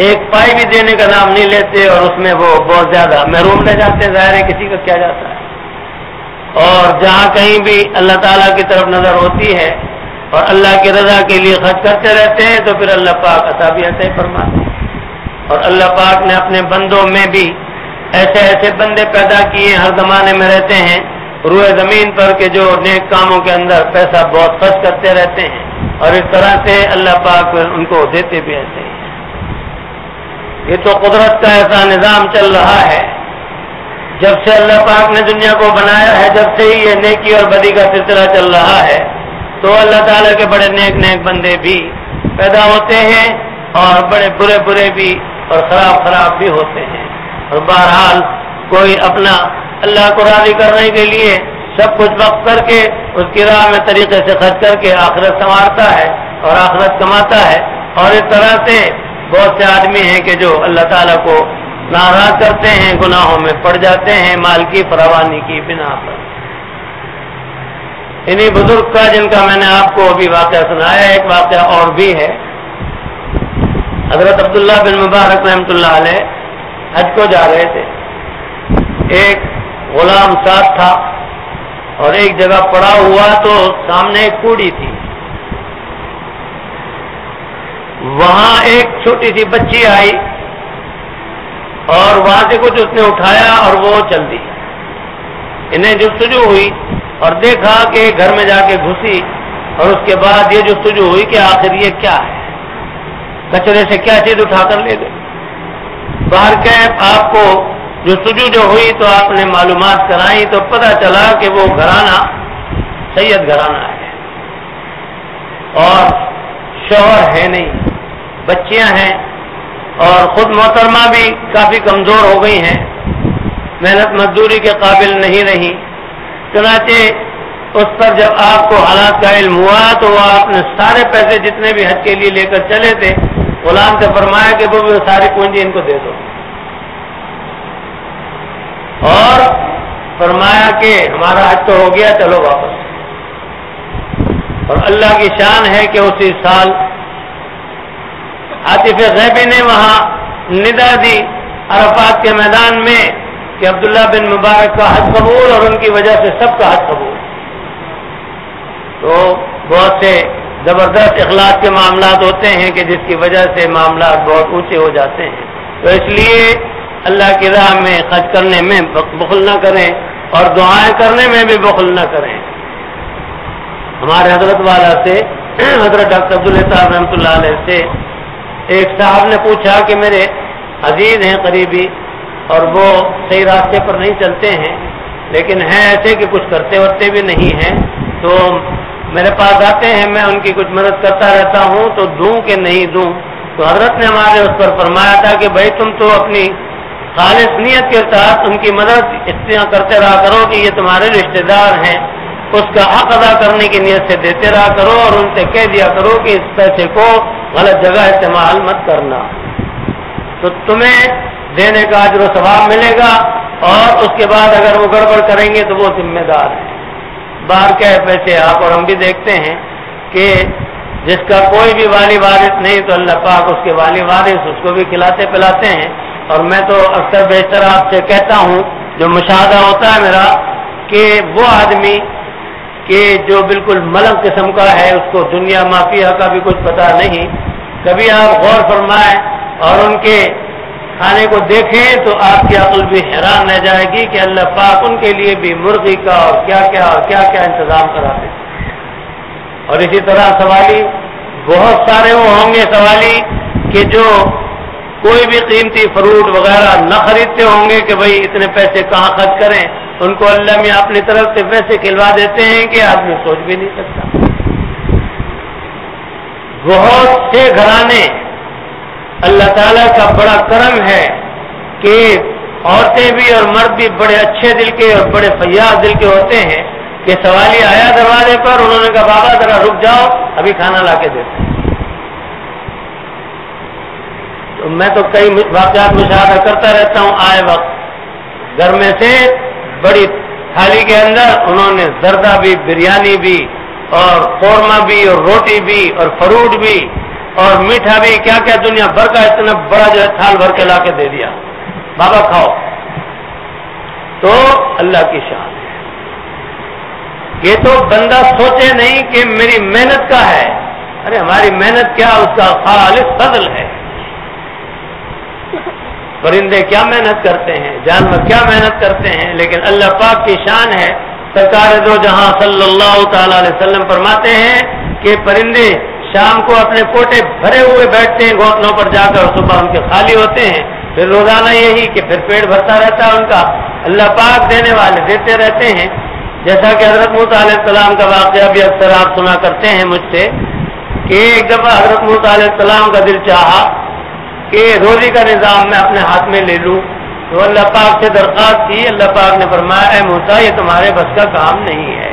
ایک پائی بھی دینے کا نام نہیں لیتے اور اس میں وہ بہت زیادہ محروم رہ جاتے ہیں. ظاہر ہے کسی کا کیا جاتا ہے. اور جہاں کہیں بھی اللہ تعالیٰ کی طرف نظر ہوتی ہے اور اللہ کی رضا کے لیے خرچ کرتے رہتے ہیں تو پھر اللہ پاک عطا بھی عطا فرماتے ہیں. اور اللہ پاک نے اپنے بندوں میں بھی ایسے ایسے بندے پیدا کیے ہر زمانے میں رہتے ہیں روئے زمین پر کہ جو نیک کاموں کے اندر پیسہ بہت خرچ کرتے رہتے ہیں، اور اس طرح سے اللہ پاک ان کو دیتے بھی ایسے ہیں. یہ تو قدرت کا ایسا نظام چل رہا ہے. جب سے اللہ پاک نے دنیا کو بنایا ہے، جب سے ہی یہ نیکی اور بدی کا سلسلہ چل رہا ہے، تو اللہ تعالیٰ کے بڑے نیک نیک بندے بھی پیدا ہوتے ہیں اور بڑے برے برے بھی اور خراب بھی ہوتے ہیں. اور بہرحال کوئی اپنا اللہ کو راضی کرنے کے لیے سب کچھ وقف کر کے اس کی راہ میں طریقے سے خرچ کر کے آخرت سنوارتا ہے اور آخرت کماتا ہے. اور اس طرح سے بہت سے آدمی ہیں کہ جو اللہ تعالیٰ کو ناراض کرتے ہیں، گناہوں میں پڑ جاتے ہیں مال کی فراوانی کی بنا پر. انہی بزرگ کا جن کا میں نے آپ کو ابھی واقعہ سنایا، ایک واقعہ اور بھی ہے. حضرت عبداللہ بن مبارک رحمۃ اللہ علیہ حج کو جا رہے تھے. ایک غلام ساتھ تھا اور ایک جگہ پڑا ہوا تو سامنے ایک کوڑی تھی. وہاں ایک چھوٹی سی بچی آئی اور وہاں سے کچھ اس نے اٹھایا اور وہ چل دی. انہیں جستجو ہوئی اور دیکھا کہ گھر میں جا کے گھسی، اور اس کے بعد یہ جستجو ہوئی کہ آخر یہ کیا ہے، کچرے سے کیا چیز اٹھا کر لے گئے. باہر کے آپ کو جستجو جو ہوئی تو آپ نے معلومات کرائی تو پتہ چلا کہ وہ گھرانہ سید گھرانہ ہے اور شوہر ہے نہیں، بچیاں ہیں اور خود محترمہ بھی کافی کمزور ہو گئی ہیں، محنت مزدوری کے قابل نہیں رہی. چنانچہ اس پر جب آپ کو حالات کا علم ہوا تو وہ آپ نے سارے پیسے جتنے بھی حج کے لیے لے کر چلے تھے غلام سے فرمایا کہ وہ ساری پونجی ان کو دے دو، اور فرمایا کہ ہمارا حج تو ہو گیا، چلو واپس. اور اللہ کی شان ہے کہ اسی سال عاطف غیبی نے وہاں ندا دی عرفات کے میدان میں کہ عبداللہ بن مبارک کا حج قبول اور ان کی وجہ سے سب کا حج قبول. تو بہت سے زبردست اخلاص کے معاملات ہوتے ہیں کہ جس کی وجہ سے معاملات بہت اونچے ہو جاتے ہیں. تو اس لیے اللہ کی راہ میں خرچ کرنے میں بخل نہ کریں اور دعائیں کرنے میں بھی بخل نہ کریں. ہمارے حضرت والا سے حضرت ڈاکٹر عبداللہ صاحب رحمۃ اللہ علیہ سے ایک صاحب نے پوچھا کہ میرے عزیز ہیں قریبی اور وہ صحیح راستے پر نہیں چلتے ہیں لیکن ہیں ایسے کہ کچھ کرتے ورتے بھی نہیں ہیں، تو میرے پاس آتے ہیں، میں ان کی کچھ مدد کرتا رہتا ہوں، تو دوں کہ نہیں دوں؟ تو حضرت نے ہمارے اس پر فرمایا تھا کہ بھائی تم تو اپنی خالص نیت کے ساتھ ان کی مدد اس طرح کرتے رہا کرو کہ یہ تمہارے رشتہ دار ہیں، اس کا حق ادا کرنے کی نیت سے دیتے رہا کرو اور ان سے کہہ دیا کرو کہ اس پیسے کو غلط جگہ استعمال مت کرنا، تو تمہیں دینے کا اجر و ثواب ملے گا، اور اس کے بعد اگر وہ گڑبڑ کریں گے تو وہ ذمہ دار ہیں. باہر کے پیسے آپ اور ہم بھی دیکھتے ہیں کہ جس کا کوئی بھی والی وارث نہیں تو اللہ پاک اس کے والی وارث اس کو بھی کھلاتے پلاتے ہیں. اور میں تو اکثر بیشتر آپ سے کہتا ہوں، جو مشاہدہ ہوتا ہے میرا، کہ وہ آدمی کہ جو بالکل ملنگ قسم کا ہے، اس کو دنیا مافیا کا بھی کچھ پتہ نہیں، کبھی آپ غور فرمائیں اور ان کے کھانے کو دیکھیں تو آپ کی عقل بھی حیران رہ جائے گی کہ اللہ پاک ان کے لیے بھی مرغی کا اور کیا کیا انتظام کراتے ہیں۔ اور اسی طرح سوالی بہت سارے وہ ہوں گے سوالی کہ جو کوئی بھی قیمتی فروٹ وغیرہ نہ خریدتے ہوں گے کہ بھئی اتنے پیسے کہاں خرچ کریں، ان کو اللہ میں اپنی طرف سے پیسے کھلوا دیتے ہیں کہ آدمی سوچ بھی نہیں سکتا۔ بہت سے گھرانے اللہ تعالیٰ کا بڑا کرم ہے کہ عورتیں بھی اور مرد بھی بڑے اچھے دل کے اور بڑے فیاض دل کے ہوتے ہیں کہ سوالی آیا دروازے پر، انہوں نے کہا بابا ذرا رک جاؤ ابھی کھانا لا کے دیتے ہیں۔ تو میں تو کئی واقعات مشاہدہ کرتا رہتا ہوں، آئے وقت گھر میں سے بڑی تھالی کے اندر انہوں نے زردہ بھی، بریانی بھی اور قورمہ بھی اور روٹی بھی اور فروٹ بھی اور میٹھا بھی، کیا کیا دنیا بھر کا اتنا بڑا جو ہے تھال بھر کے لا کے دے دیا، بابا کھاؤ۔ تو اللہ کی شان ہے، یہ تو بندہ سوچے نہیں کہ میری محنت کا ہے، ارے ہماری محنت کیا، اس کا خالص فضل ہے۔ پرندے کیا محنت کرتے ہیں، جانور کیا محنت کرتے ہیں، لیکن اللہ پاک کی شان ہے۔ سرکار دو جہاں صلی اللہ تعالی علیہ وسلم فرماتے ہیں کہ پرندے شام کو اپنے کوٹے بھرے ہوئے بیٹھتے ہیں گھونسلوں پر جا کر، صبح ان کے خالی ہوتے ہیں، پھر روزانہ یہی کہ پھر پیٹ بھرتا رہتا ہے ان کا۔ اللہ پاک دینے والے دیتے رہتے ہیں۔ جیسا کہ حضرت موسیٰ علیہ السلام کا واقعہ بھی اکثر آپ سنا کرتے ہیں مجھ سے کہ ایک دفعہ حضرت موسیٰ علیہ السلام کا دل چاہا کہ روزی کا نظام میں اپنے ہاتھ میں لے لوں، تو اللہ پاک سے درخواست کی۔ اللہ پاک نے فرمایا اے موسیٰ یہ تمہارے بس کا کام نہیں ہے،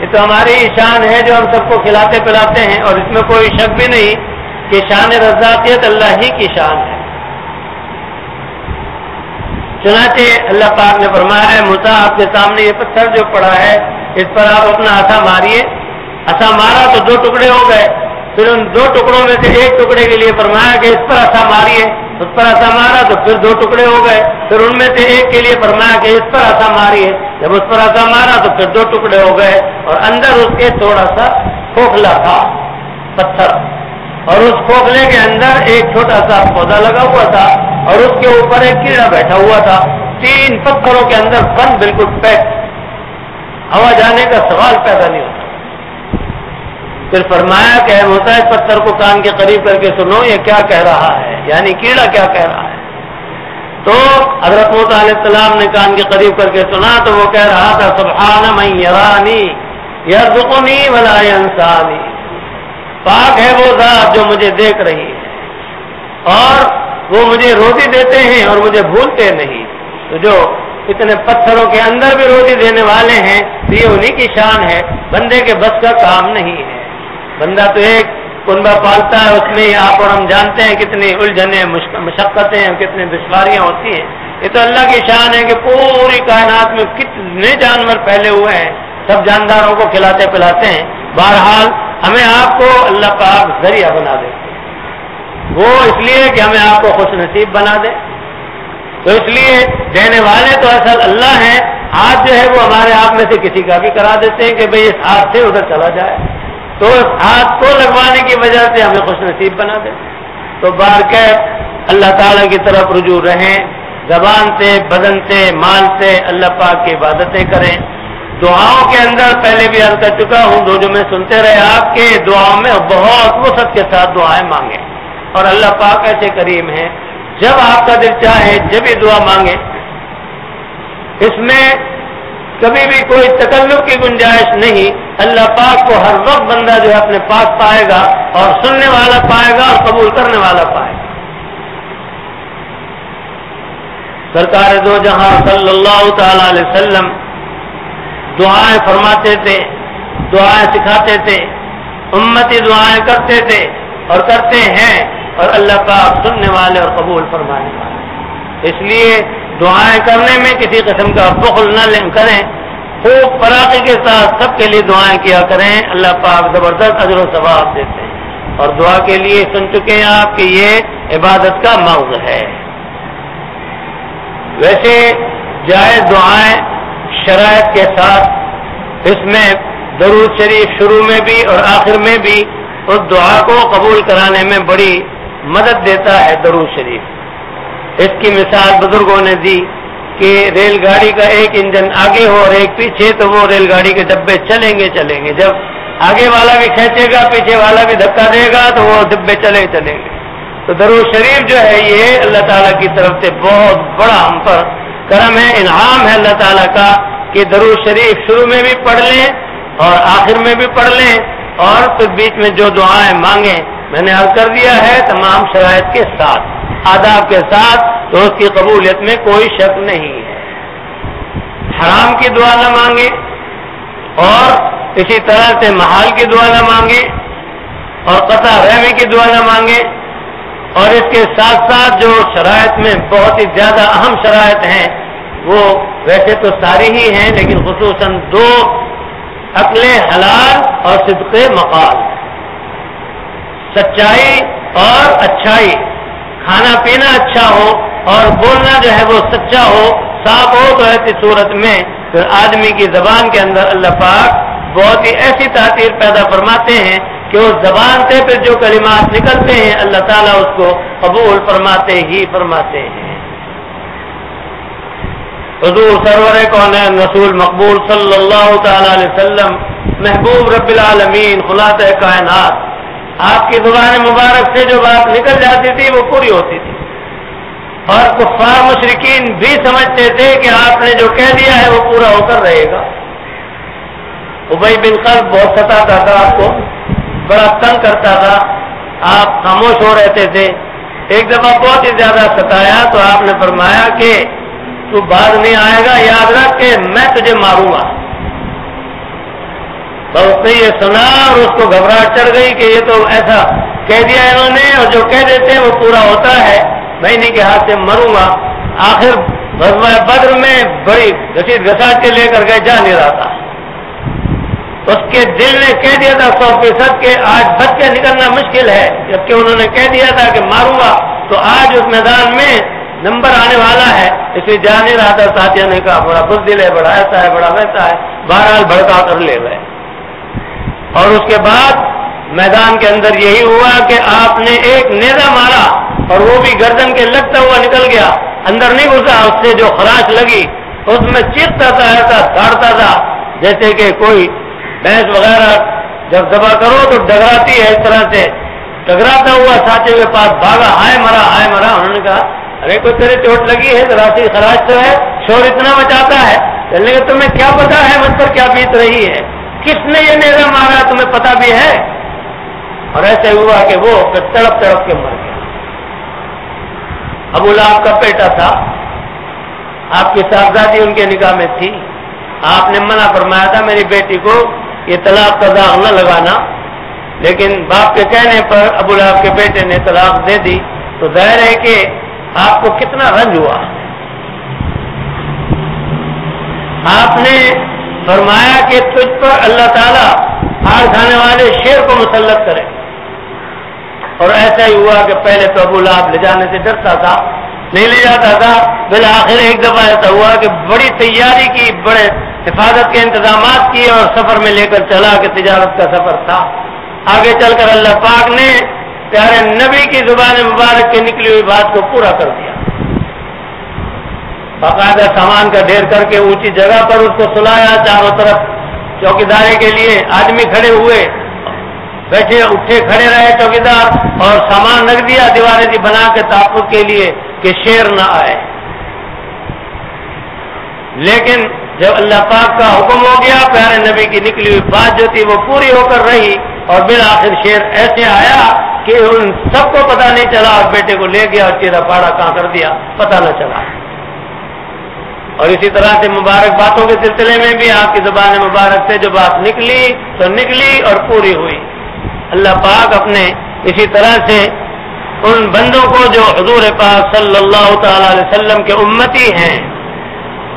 یہ تو ہماری شان ہے جو ہم سب کو کھلاتے پلاتے ہیں، اور اس میں کوئی شک بھی نہیں کہ شان رزاقیت اللہ ہی کی شان ہے۔ چنانچہ اللہ پاک نے فرمایا اے موسیٰ آپ کے سامنے یہ پتھر جو پڑا ہے اس پر آپ اپنا عصا ماریے۔ عصا مارا تو 2 ٹکڑے ہو گئے، پھر ان 2 ٹکڑوں میں سے ایک ٹکڑے کے لیے فرمایا کہ اس پر عصا ماریے، اس پر عصا مارا تو پھر 2 ٹکڑے ہو گئے، پھر ان میں سے ایک کے لیے فرمایا کہ اس پر عصا ماریے، جب اس پر عصا مارا تو پھر 2 ٹکڑے ہو گئے، اور اندر اس کے تھوڑا سا کھوکھلا تھا پتھر، اور اس کھوکھلے کے اندر ایک چھوٹا سا پودا لگا ہوا تھا، اور اس کے اوپر ایک کیڑا بیٹھا ہوا تھا۔ 3 پتھروں کے اندر بند بالکل پیک، ہوا جانے کا سوال پیدا نہیں ہوتا۔ پھر فرمایا کہ اے موسیٰ اس پتھر کو کان کے قریب کر کے سنو یہ کیا کہہ رہا ہے، یعنی کیڑا کیا کہہ رہا ہے۔ تو حضرت موسیٰ علیہ السلام نے کان کے قریب کر کے سنا تو وہ کہہ رہا تھا سبحان من یرانی یرزقنی ولا ینسانی، پاک ہے وہ ذات جو مجھے دیکھ رہی ہے اور وہ مجھے روزی دیتے ہیں اور مجھے بھولتے نہیں۔ تو جو اتنے پتھروں کے اندر بھی روزی دینے والے ہیں تو یہ انہی کی شان ہے، بندے کے بس کا کام نہیں ہے۔ بندہ تو ایک کنبہ پالتا ہے، اس میں آپ اور ہم جانتے ہیں کتنی الجھنیں مشقتیں کتنی دشواریاں ہوتی ہیں۔ یہ تو اللہ کی شان ہے کہ پوری کائنات میں کتنے جانور پھیلے ہوئے ہیں، سب جانداروں کو کھلاتے پلاتے ہیں۔ بہرحال ہمیں آپ کو اللہ پاک ذریعہ بنا دے، وہ اس لیے کہ ہمیں آپ کو خوش نصیب بنا دے، تو اس لیے دینے والے تو اصل اللہ ہیں۔ ہاتھ جو ہے وہ ہمارے آپ میں سے کسی کا بھی کرا دیتے ہیں کہ بھئی اس ہاتھ سے ادھر چلا جائے، تو اس ہاتھ کو لگوانے کی وجہ سے ہمیں خوش نصیب بنا دے۔ تو بارکہ اللہ تعالیٰ کی طرف رجوع رہیں، زبان سے، بدن سے، مال سے اللہ پاک کی عبادتیں کریں۔ دعاؤں کے اندر پہلے بھی عرض کر چکا ہوں، جو میں سنتے رہے آپ کے دعاؤں میں بہت وسعت کے ساتھ دعائیں مانگیں، اور اللہ پاک ایسے کریم ہیں جب آپ کا دل چاہے جب ہی دعا مانگے، اس میں کبھی بھی کوئی تکلف کی گنجائش نہیں۔ اللہ پاک کو ہر وقت بندہ جو ہے اپنے پاس پائے گا، اور سننے والا پائے گا اور قبول کرنے والا پائے گا۔ سرکار دو جہاں صلی اللہ تعالی علیہ وسلم دعائیں فرماتے تھے، دعائیں سکھاتے تھے، امتی دعائیں کرتے تھے اور کرتے ہیں، اور اللہ پاک سننے والے اور قبول فرمانے والے۔ اس لیے دعائیں کرنے میں کسی قسم کا بخل نہ کریں، خوب فراخی کے ساتھ سب کے لیے دعائیں کیا کریں، اللہ پاک زبردست اجر و ثواب دیتے ہیں۔ اور دعا کے لیے سن چکے ہیں آپ کہ یہ عبادت کا موضوع ہے۔ ویسے جائز دعائیں شرائط کے ساتھ، اس میں درود شریف شروع میں بھی اور آخر میں بھی اس دعا کو قبول کرانے میں بڑی مدد دیتا ہے درود شریف۔ اس کی مثال بزرگوں نے دی کہ ریل گاڑی کا ایک انجن آگے ہو اور ایک پیچھے، تو وہ ریل گاڑی کے ڈبے چلیں گے، جب آگے والا بھی کھینچے گا پیچھے والا بھی دھکا دے گا تو وہ ڈبے چلیں گے۔ تو درود شریف جو ہے یہ اللہ تعالیٰ کی طرف سے بہت بڑا ہم پر کرم ہے، انعام ہے اللہ تعالیٰ کا کہ درود شریف شروع میں بھی پڑھ لیں اور آخر میں بھی پڑھ لیں، اور پھر بیچ میں جو دعائیں مانگیں، میں نے عرض کر دیا ہے تمام شرائط کے ساتھ، آداب کے ساتھ، تو اس کی قبولیت میں کوئی شک نہیں ہے۔ حرام کی دعا نہ مانگے اور اسی طرح سے محال کی دعا نہ مانگے اور قطع رحمی کی دعا نہ مانگے، اور اس کے ساتھ ساتھ جو شرائط میں بہت ہی زیادہ اہم شرائط ہیں وہ ویسے تو ساری ہی ہیں لیکن خصوصاً دو، عقل حلال اور صدق مقال، سچائی اور اچھائی، کھانا پینا اچھا ہو اور بولنا جو ہے وہ سچا ہو، صاف ہو، تو ایسی صورت میں پھر آدمی کی زبان کے اندر اللہ پاک بہت ہی ایسی تاثیر پیدا فرماتے ہیں کہ اس زبان سے پھر جو کلمات نکلتے ہیں اللہ تعالیٰ اس کو قبول فرماتے ہی فرماتے ہیں۔ حضور سرور کونین رسول مقبول صلی اللہ تعالی علیہ وسلم، محبوب رب العالمین، خلاصہ کائنات، آپ کی زبان مبارک سے جو بات نکل جاتی تھی وہ پوری ہوتی تھی، اور کفار مشرکین بھی سمجھتے تھے کہ آپ نے جو کہہ دیا ہے وہ پورا ہو کر رہے گا۔ ابی بن خلف بہت ستاتا تھا آپ کو، بڑا تنگ کرتا تھا، آپ خاموش ہو رہتے تھے۔ ایک دفعہ بہت ہی زیادہ ستایا تو آپ نے فرمایا کہ تو بعد نہیں آئے گا، یاد رکھ کہ میں تجھے ماروں گا۔ تو اس نے یہ سنا اور اس کو گھبراہٹ چڑھ گئی کہ یہ تو ایسا کہہ دیا انہوں نے، اور جو کہہ دیتے ہیں وہ پورا ہوتا ہے، میں انہیں کے ہاتھ سے مروں گا۔ آخر غزوہ بدر میں بڑی گھسیٹ گھساٹ کے لے کر گئے، جا نہیں رہا تھا۔ اس کے دل نے کہہ دیا تھا 100% کہ آج بچ کے نکلنا مشکل ہے، جبکہ انہوں نے کہہ دیا تھا کہ ماروں گا، تو آج اس میدان میں نمبر آنے والا ہے، اس لیے جا نہیں رہا تھا۔ ساتھیوں نے کہا بڑا بزدل ہے، بڑا ایسا ہے، بڑا ویسا ہے، بہرحال بھڑکا کر لے گئے۔ اور اس کے بعد میدان کے اندر یہی ہوا کہ آپ نے ایک نیزہ مارا اور وہ بھی گردن کے لگتا ہوا نکل گیا، اندر نہیں گھسا، اس سے جو خراش لگی اس میں چیختا تھا، ایسا دھاڑتا تھا جیسے کہ کوئی بھینس وغیرہ جب ذبح کرو تو ڈگراتی ہے، اس طرح سے ٹکراتا ہوا ساتھیوں کے پاس بھاگا، ہائے مرا ہائے مرا۔ انہوں نے کہا ارے کوئی تیرے چوٹ لگی ہے، ذراتی خراش تو ہے، شور اتنا مچاتا ہے، چلنے کا تمہیں کیا پتا ہے مجھ پر کیا بیت رہی ہے، کس نے یہ نیزہ مارا تمہیں پتا بھی ہے؟ اور ایسے ہوا کہ وہ تڑپ تڑپ کے مر گیا۔ ابو لہب کا بیٹا تھا، آپ کی صاحبزادی ان کے نکاح میں تھی، آپ نے منع فرمایا تھا میری بیٹی کو یہ طلاق کا داغ نہ لگانا، لیکن باپ کے کہنے پر ابو لہب کے بیٹے نے طلاق دے دی، تو ظاہر ہے کہ آپ کو کتنا رنج ہوا۔ آپ نے فرمایا کہ تجھ پر اللہ تعالیٰ ہار کھانے والے شیر کو مسلط کرے، اور ایسا ہی ہوا کہ پہلے تو ابو لہب لے جانے سے ڈرتا تھا، نہیں لے جاتا تھا، بالآخر ایک دفعہ ایسا ہوا کہ بڑی تیاری کی، بڑے حفاظت کے انتظامات کیے اور سفر میں لے کر چلا کہ تجارت کا سفر تھا۔ آگے چل کر اللہ پاک نے پیارے نبی کی زبان مبارک کی نکلی ہوئی بات کو پورا کر دیا، باقاعدہ سامان کا ڈھیر کر کے اونچی جگہ پر اس کو سلایا، چاروں طرف چوکیداری کے لیے آدمی کھڑے ہوئے، بیٹھے اٹھے کھڑے رہے چوکیدار، اور سامان رکھ دیا دیواریں دی بنا کے تحفظ کے لیے کہ شیر نہ آئے۔ لیکن جب اللہ پاک کا حکم ہو گیا، پیارے نبی کی نکلی ہوئی بات جو تھی وہ پوری ہو کر رہی، اور بالآخر شیر ایسے آیا کہ ان سب کو پتہ نہیں چلا، اور بیٹے کو لے گیا اور چیرا پاڑا کہاں کر دیا پتہ نہ چلا۔ اور اسی طرح سے مبارک باتوں کے سلسلے میں بھی آپ کی زبان مبارک سے جو بات نکلی تو نکلی اور پوری ہوئی۔ اللہ پاک اپنے اسی طرح سے ان بندوں کو جو حضور پاک صلی اللہ تعالی علیہ وسلم کے امتی ہیں،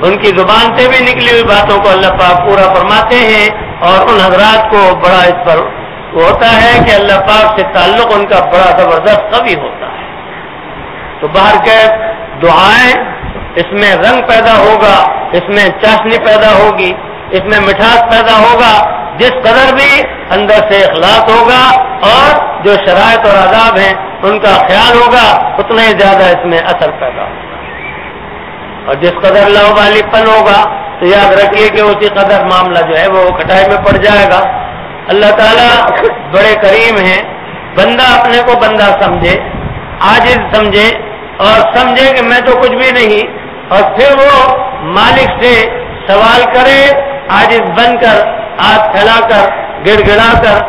ان کی زبان سے بھی نکلی ہوئی باتوں کو اللہ پاک پورا فرماتے ہیں، اور ان حضرات کو بڑا اس پر ہوتا ہے کہ اللہ پاک سے تعلق ان کا بڑا زبردست قوی ہوتا ہے۔ تو باہر کے دعائیں، اس میں رنگ پیدا ہوگا، اس میں چاشنی پیدا ہوگی، اس میں مٹھاس پیدا ہوگا، جس قدر بھی اندر سے اخلاص ہوگا، اور جو شرائط اور آداب ہیں ان کا خیال ہوگا اتنا ہی زیادہ اس میں اثر پیدا ہوگا، اور جس قدر لاوالی پن ہوگا تو یاد رکھیے کہ اسی قدر معاملہ جو ہے وہ کٹائی میں پڑ جائے گا۔ اللہ تعالیٰ بڑے کریم ہیں، بندہ اپنے کو بندہ سمجھے، عاجز سمجھے اور سمجھے کہ میں تو کچھ بھی نہیں، اور پھر وہ مالک سے سوال کرے عاجز بن کر، ہاتھ پھیلا کر، گڑ گڑا کر،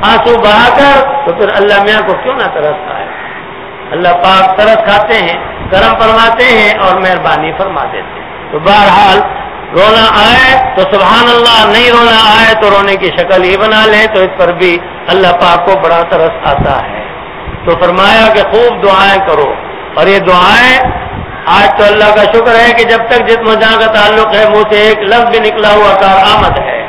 آنسو بہا کر، تو پھر اللہ میاں کو کیوں نہ ترس آئے؟ اللہ پاک ترس کھاتے ہیں، کرم فرماتے ہیں اور مہربانی فرما دیتے ہیں۔ تو بہرحال رونا آئے تو سبحان اللہ، نہیں رونا آئے تو رونے کی شکل ہی بنا لیں، تو اس پر بھی اللہ پاک کو بڑا ترس آتا ہے۔ تو فرمایا کہ خوب دعائیں کرو، اور یہ دعائیں آج تو اللہ کا شکر ہے کہ جب تک جسم و جان کا تعلق ہے منہ سے ایک لفظ بھی نکلا ہوا کارآمد ہے۔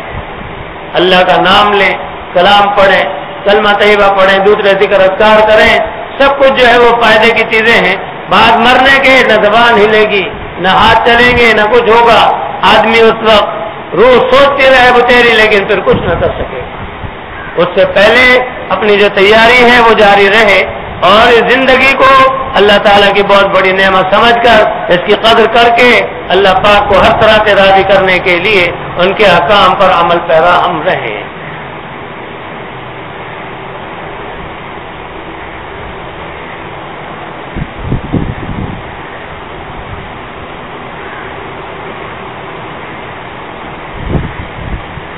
اللہ کا نام لیں، کلام پڑھیں، کلمہ طیبہ پڑھیں، دوسرے ذکر اذکار کریں، سب کچھ جو ہے وہ فائدے کی چیزیں ہیں۔ بعد مرنے کے نہ زبان ہلے گی، نہ ہاتھ چلیں گے، نہ کچھ ہوگا۔ آدمی اس وقت روح سوچتی رہے بتیری، لیکن پھر کچھ نہ کر سکے گا۔ اس سے پہلے اپنی جو تیاری ہے وہ جاری رہے، اور اس زندگی کو اللہ تعالیٰ کی بہت بڑی نعمت سمجھ کر اس کی قدر کر کے اللہ پاک کو ہر طرح سے راضی کرنے کے لیے ان کے احکام پر عمل پیرا ہم رہیں۔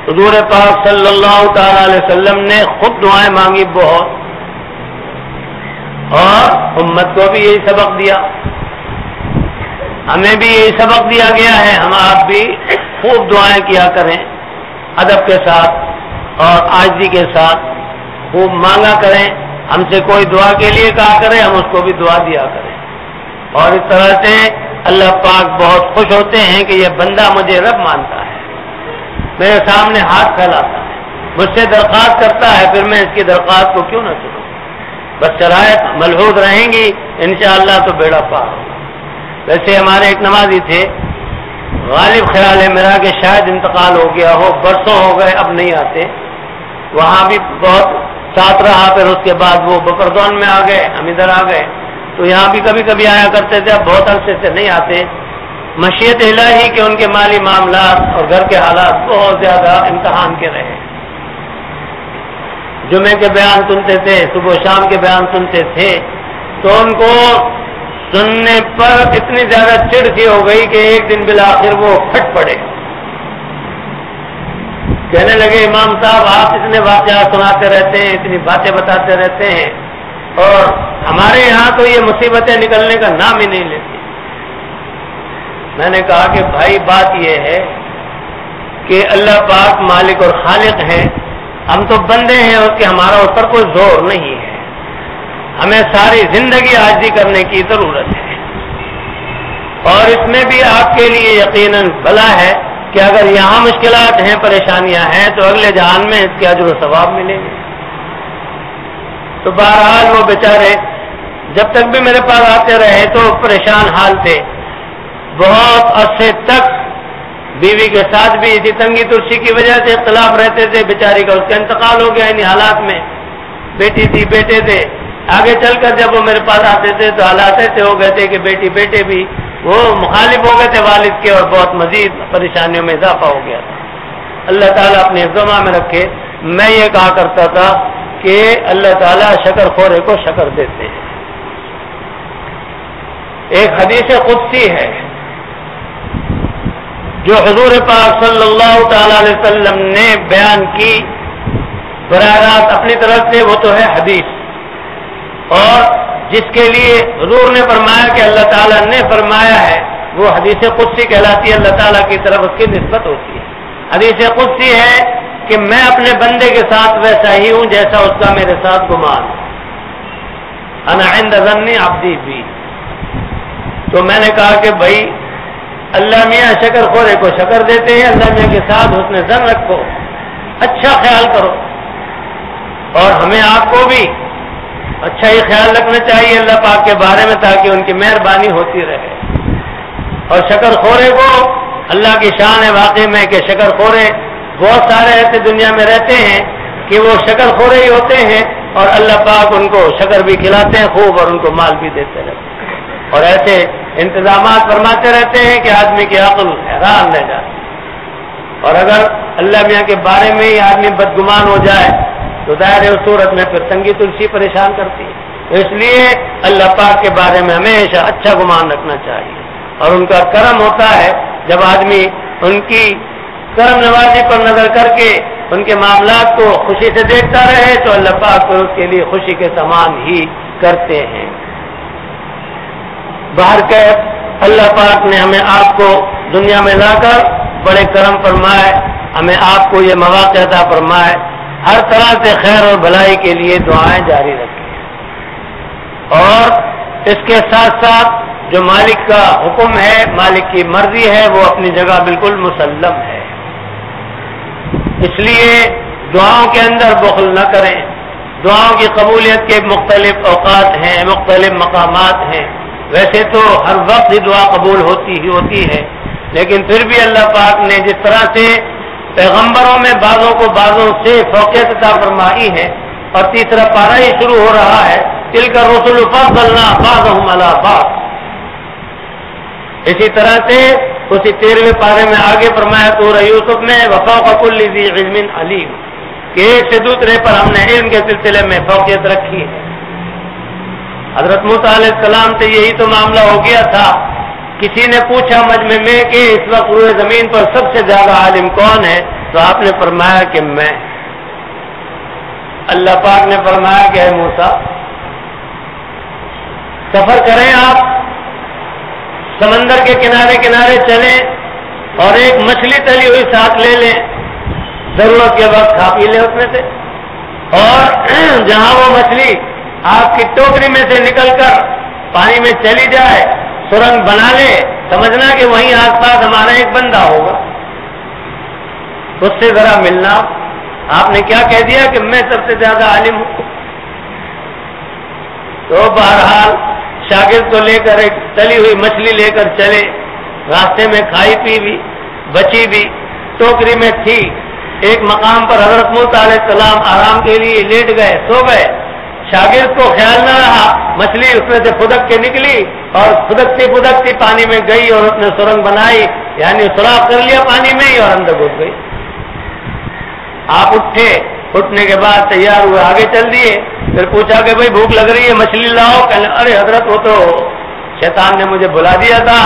حضور پاک صلی اللہ تعالی علیہ وسلم نے خود دعائیں مانگی بہت، اور امت کو بھی یہی سبق دیا، ہمیں بھی یہی سبق دیا گیا ہے۔ ہم آپ بھی خوب دعائیں کیا کریں، ادب کے ساتھ اور عاجزی کے ساتھ خوب مانگا کریں۔ ہم سے کوئی دعا کے لیے کہا کرے، ہم اس کو بھی دعا دیا کریں، اور اس طرح سے اللہ پاک بہت خوش ہوتے ہیں کہ یہ بندہ مجھے رب مانتا ہے، میرے سامنے ہاتھ پھیلاتا ہے، مجھ سے درخواست کرتا ہے، پھر میں اس کی درخواست کو کیوں نہ سنوں۔ بس شرائط ملحوظ رہیں گی انشاءاللہ تو بیڑا پار ہوگا۔ ویسے ہمارے ایک نمازی تھے، غالب خیال ہے میرا کہ شاید انتقال ہو گیا ہو، برسوں ہو گئے اب نہیں آتے، وہاں بھی بہت ساتھ رہا، پھر اس کے بعد وہ بکردون میں آ گئے، ہم ادھر آ گئے، تو یہاں بھی کبھی کبھی آیا کرتے تھے، اب بہت عرصے سے نہیں آتے۔ مشیت الہی کہ ان کے مالی معاملات اور گھر کے حالات بہت زیادہ امتحان کے رہے۔ جمعے کے بیان سنتے تھے، صبح شام کے بیان سنتے تھے، تو ان کو سننے پر اتنی زیادہ چڑ سی ہو گئی کہ ایک دن بالآخر وہ پھٹ پڑے، کہنے لگے امام صاحب آپ اتنے واقعات سناتے رہتے ہیں، اتنی باتیں بتاتے رہتے ہیں، اور ہمارے یہاں تو یہ مصیبتیں نکلنے کا نام ہی نہیں لیتی۔ میں نے کہا کہ بھائی بات یہ ہے کہ اللہ پاک مالک اور خالق ہیں، ہم تو بندے ہیں اس کے، ہمارا اس پر کوئی زور نہیں ہے، ہمیں ساری زندگی عاجزی کرنے کی ضرورت ہے، اور اس میں بھی آپ کے لیے یقیناً بھلا ہے کہ اگر یہاں مشکلات ہیں، پریشانیاں ہیں، تو اگلے جہان میں اس کے اجر و ثواب ملیں گے۔ تو بہرحال وہ بیچارے جب تک بھی میرے پاس آتے رہے تو پریشان حال تھے، بہت عرصے تک بیوی کے ساتھ بھی اسی تنگی ترشی کی وجہ سے اختلاف رہتے تھے، بیچاری کا اس کا انتقال ہو گیا انہیں حالات میں، بیٹی تھی بیٹے تھے، آگے چل کر جب وہ میرے پاس آتے تھے تو حالات ایسے ہو گئے تھے کہ بیٹی بیٹے بھی وہ مخالف ہو گئے تھے والد کے، اور بہت مزید پریشانیوں میں اضافہ ہو گیا تھا۔ اللہ تعالیٰ اپنے حفظ میں رکھے۔ میں یہ کہا کرتا تھا کہ اللہ تعالیٰ شکر خورے کو شکر دیتے ہیں۔ ایک حدیث قدسی ہے جو حضور پاک صلی اللہ تعالی علیہ وسلم نے بیان کی براہ راست اپنی طرف سے، وہ تو ہے حدیث، اور جس کے لیے حضور نے فرمایا کہ اللہ تعالیٰ نے فرمایا ہے، وہ حدیث قدسی کہلاتی ہے، اللہ تعالیٰ کی طرف اس کی نسبت ہوتی ہے۔ حدیث قدسی ہے کہ میں اپنے بندے کے ساتھ ویسا ہی ہوں جیسا اس کا میرے ساتھ گمان، انا عند ظن عبدی بی۔ تو میں نے کہا کہ بھائی اللہ میاں شکر خورے کو شکر دیتے ہیں، اللہ میاں کے ساتھ حسن ظن رکھو، اچھا خیال کرو، اور ہمیں آپ کو بھی اچھا ہی خیال رکھنا چاہیے اللہ پاک کے بارے میں، تاکہ ان کی مہربانی ہوتی رہے۔ اور شکر خورے کو اللہ کی شان ہے واقعی میں کہ شکر خورے بہت سارے ایسے دنیا میں رہتے ہیں کہ وہ شکر خورے ہی ہوتے ہیں، اور اللہ پاک ان کو شکر بھی کھلاتے ہیں خوب اور ان کو مال بھی دیتے رہتے ہیں، اور ایسے انتظامات فرماتے رہتے ہیں کہ آدمی کی عقل حیران رہ جاتی ہے۔ اور اگر اللہ میاں کے بارے میں ہی آدمی بدگمان ہو جائے تو ظاہر ہے اس صورت میں پھر سنگی تلسی پریشان کرتی ہے۔ اس لیے اللہ پاک کے بارے میں ہمیشہ اچھا گمان رکھنا چاہیے، اور ان کا کرم ہوتا ہے جب آدمی ان کی کرم نوازی پر نظر کر کے ان کے معاملات کو خوشی سے دیکھتا رہے تو اللہ پاک پھر اس کے لیے خوشی کے سامان ہی کرتے ہیں۔ باہر کے اللہ پاک نے ہمیں آپ کو دنیا میں لا کر بڑے کرم فرمائے، ہمیں آپ کو یہ مواقع عطا فرمائے، ہر طرح سے خیر اور بھلائی کے لیے دعائیں جاری رکھیں، اور اس کے ساتھ ساتھ جو مالک کا حکم ہے، مالک کی مرضی ہے، وہ اپنی جگہ بالکل مسلم ہے۔ اس لیے دعاؤں کے اندر بخل نہ کریں۔ دعاؤں کی قبولیت کے مختلف اوقات ہیں، مختلف مقامات ہیں، ویسے تو ہر وقت ہی دعا قبول ہوتی ہے، لیکن پھر بھی اللہ پاک نے جس طرح سے پیغمبروں میں بعضوں کو بعضوں سے فوقیت عطا فرمائی ہے، اور تیسرا پارہ ہی شروع ہو رہا ہے تلک الرسل فضلنا بعضهم علی بعض، اسی طرح سے اسی 13ویں پارے میں آگے فرمایا سورہ یوسف میں وفوق کل ذی علم علیم، کہ ایک سے دوسرے پر ہم نے علم کے سلسلے میں فوقیت رکھی ہے۔ حضرت موسیٰ علیہ السلام سے یہی تو معاملہ ہو گیا تھا، کسی نے پوچھا مجمع میں کہ اس وقت روئے زمین پر سب سے زیادہ عالم کون ہے، تو آپ نے فرمایا کہ میں۔ اللہ پاک نے فرمایا کہ اے موسیٰ سفر کریں، آپ سمندر کے کنارے کنارے چلیں اور ایک مچھلی تلی ہوئی ساتھ لے لیں، ضرورت کے وقت کھا پی لیں اس میں سے، اور جہاں وہ مچھلی آپ کی ٹوکری میں سے نکل کر پانی میں چلی جائے، سرنگ بنا لے، سمجھنا کہ وہیں آس پاس ہمارا ایک بندہ ہوگا، اس سے ذرا ملنا۔ آپ نے کیا کہہ دیا کہ میں سب سے زیادہ عالم ہوں؟ تو بہرحال شاگرد کو لے کر ایک تلی ہوئی مچھلی لے کر چلے، راستے میں کھائی پی بھی، بچی بھی، ٹوکری میں تھی۔ ایک مقام پر حضرت موسیٰ علیہ السلام آرام کے لیے لیٹ گئے، سو گئے، شاگرد کو خیال نہ رہا، مچھلی اس میں سے پھدک کے نکلی اور پھدکتی پانی میں گئی اور اس نے سرنگ بنائی، یعنی سوراخ کر لیا پانی میں ہی اور اندر گھس گئی۔ آپ اٹھے، اٹھنے کے بعد تیار ہوئے، آگے چل دیے، پھر پوچھا کہ بھائی بھوک لگ رہی ہے، مچھلی لاؤ۔ کہنے ارے حضرت وہ تو شیطان نے مجھے بلا دیا تھا،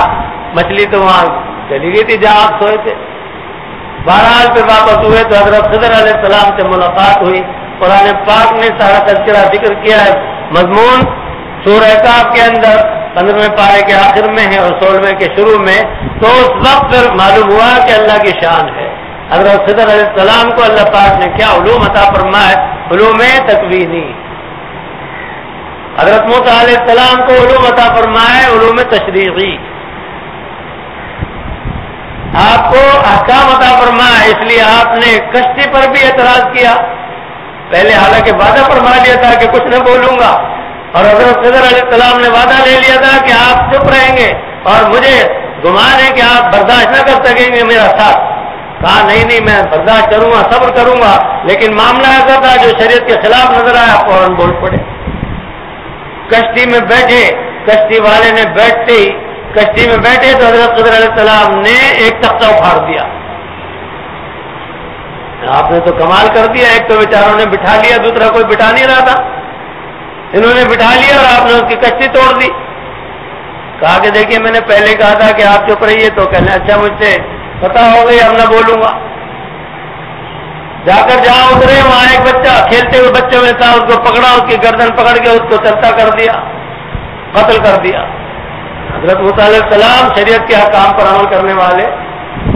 مچھلی تو وہاں چلی گئی تھی جہاں آپ سوئے تھے۔ بہرحال پہ واپس ہوئے تو حضرت خضر علیہ السلام سے ملاقات ہوئی۔ قرآن پاک نے سارا تذکرہ ذکر کیا ہے، مضمون سورہ کہف کے اندر 15ویں پارے کے آخر میں ہے اور 16ویں کے شروع میں، تو اس وقت پھر معلوم ہوا کہ اللہ کی شان ہے۔ حضرت خضر علیہ السلام کو اللہ پاک نے کیا علوم عطا فرمائے، علوم تکوینی۔ حضرت موسیٰ علیہ السلام کو علوم عطا فرمائے، علوم تشریعی۔ آپ کو احکام عطا فرمایا، اس لیے آپ نے کشتی پر بھی اعتراض کیا، پہلے حالانکہ وعدہ فرما لیا تھا کہ کچھ نہ بولوں گا، اور حضرت خضر علیہ السلام نے وعدہ لے لیا تھا کہ آپ چپ رہیں گے اور مجھے گمان ہے کہ آپ برداشت نہ کر سکیں گے میرا ساتھ۔ کہا نہیں میں برداشت کروں گا، صبر کروں گا، لیکن معاملہ ایسا تھا جو شریعت کے خلاف نظر آیا، فوراً بول پڑے۔ کشتی میں بیٹھے، کشتی والے نے بیٹھتے ہی کشتی میں بیٹھے تو حضرت خضر علیہ السلام نے ایک تختہ اکھاڑ دیا۔ آپ نے تو کمال کر دیا، ایک تو بیچاروں نے بٹھا لیا، دوسرا کوئی بٹھا نہیں رہا تھا، انہوں نے بٹھا لیا اور آپ نے اس کی کشتی توڑ دی۔ کہا کہ دیکھیے میں نے پہلے کہا تھا کہ آپ چپ رہیے، تو کہنے اچھا مجھ سے پتا ہو گئی، اب نہ بولوں گا۔ جا کر جہاں اترے وہاں ایک بچہ کھیلتے ہوئے بچوں میں تھا، اس کو پکڑا، اس کی گردن پکڑ کے اس کو چلتا کر دیا، قتل کر دیا۔ حضرت موسیٰ علیہ السلام شریعت کے احکام پر عمل کرنے والے،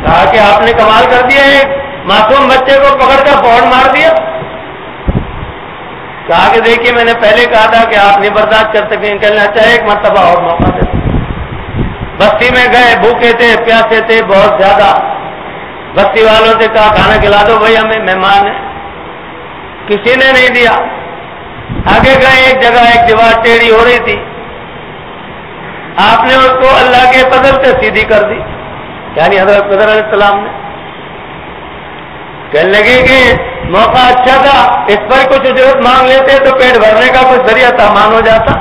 کہا کہ آپ نے کمال کر دیا، ایک معصوم بچے کو پکڑ کر فوراً مار دیا۔ کہا کہ دیکھیے میں نے پہلے کہا تھا کہ آپ نہیں برداشت کر سکیں، کہنا چاہے ایک مرتبہ اور موقع دے۔ بستی میں گئے، بھوکے تھے، پیاسے تھے بہت زیادہ، بستی والوں سے کہا کھانا کھلا دو بھائی، ہمیں مہمان ہیں، کسی نے نہیں دیا۔ آگے گئے، ایک جگہ ایک دیوار ٹیڑھی ہو رہی تھی، آپ نے اس کو اللہ کے فضل سے سیدھی کر دی، یعنی حضرت خضر علیہ السلام نے۔ کہنے لگے کہ موقع اچھا تھا، اس پر کچھ اجرت مانگ لیتے تو پیٹ بھرنے کا کچھ ذریعہ سامان ہو جاتا،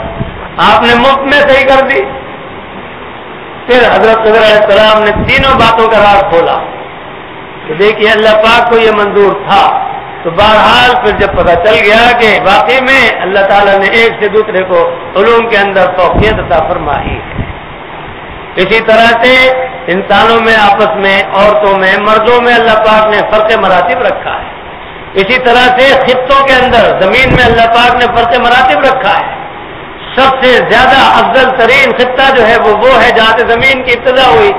آپ نے مفت میں صحیح کر دی۔ پھر حضرت خضر علیہ السلام نے تینوں باتوں کا راز کھولا کہ دیکھیے اللہ پاک کو یہ منظور تھا۔ تو بہرحال پھر جب پتہ چل گیا کہ واقعی میں اللہ تعالیٰ نے ایک سے دوسرے کو علوم کے اندر فوقیت عطا فرمائی ہے۔ اسی طرح سے انسانوں میں، آپس میں، عورتوں میں، مردوں میں اللہ پاک نے فرق مراتب رکھا ہے۔ اسی طرح سے خطوں کے اندر زمین میں اللہ پاک نے فرق مراتب رکھا ہے۔ سب سے زیادہ افضل ترین خطہ جو ہے وہ ہے جہاں سے زمین کی ابتدا ہوئی،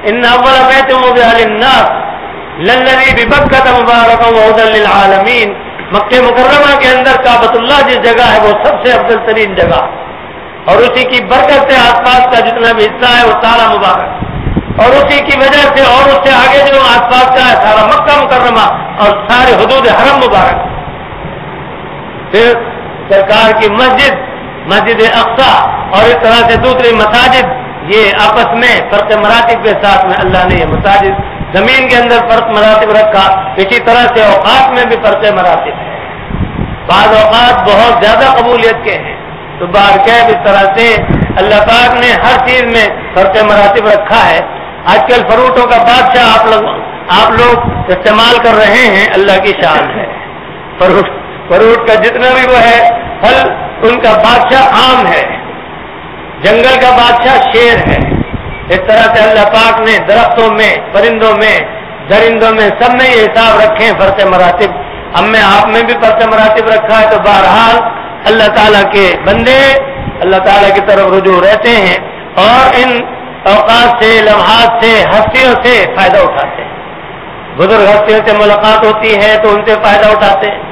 ان اول بیت وضع للناس للذی ببکۃ مبارکا وہدی للعالمین۔ مکہ مکرمہ کے اندر کعبۃ اللہ جس جگہ ہے وہ سب سے افضل ترین جگہ، اور اسی کی برکت سے آس پاس کا جتنا بھی حصہ ہے وہ سارا مبارک، اور اسی کی وجہ سے اور اس سے آگے جو آس پاس کا ہے سارا مکہ مکرمہ اور سارے حدود حرم مبارک۔ پھر سرکار کی مسجد اقصیٰ اور اس طرح سے دوسری مساجد، یہ آپس میں فرق مراتب کے ساتھ میں اللہ نے یہ مساجد زمین کے اندر فرق مراتب رکھا۔ اسی طرح سے اوقات میں بھی فرق مراتب ہے، بعض اوقات بہت زیادہ قبولیت کے ہیں، تو بارکیف اس طرح سے اللہ پاک نے ہر چیز میں فرق مراتب رکھا ہے۔ آج کل فروٹوں کا بادشاہ آپ لوگ استعمال کر رہے ہیں، اللہ کی شان ہے۔ فروٹ کا جتنا بھی وہ ہے پھل، ان کا بادشاہ آم ہے، جنگل کا بادشاہ شیر ہے۔ اس طرح سے اللہ پاک نے درختوں میں، پرندوں میں، درندوں میں سب میں یہ حساب رکھے ہیں فرق مراتب۔ ہم میں آپ میں بھی فرق مراتب رکھا ہے۔ تو بہرحال اللہ تعالیٰ کے بندے اللہ تعالیٰ کی طرف رجوع رہتے ہیں اور ان اوقات سے، لمحات سے، ہستیوں سے فائدہ اٹھاتے ہیں۔ بزرگ ہستیوں سے ملاقات ہوتی ہے تو ان سے فائدہ اٹھاتے ہیں،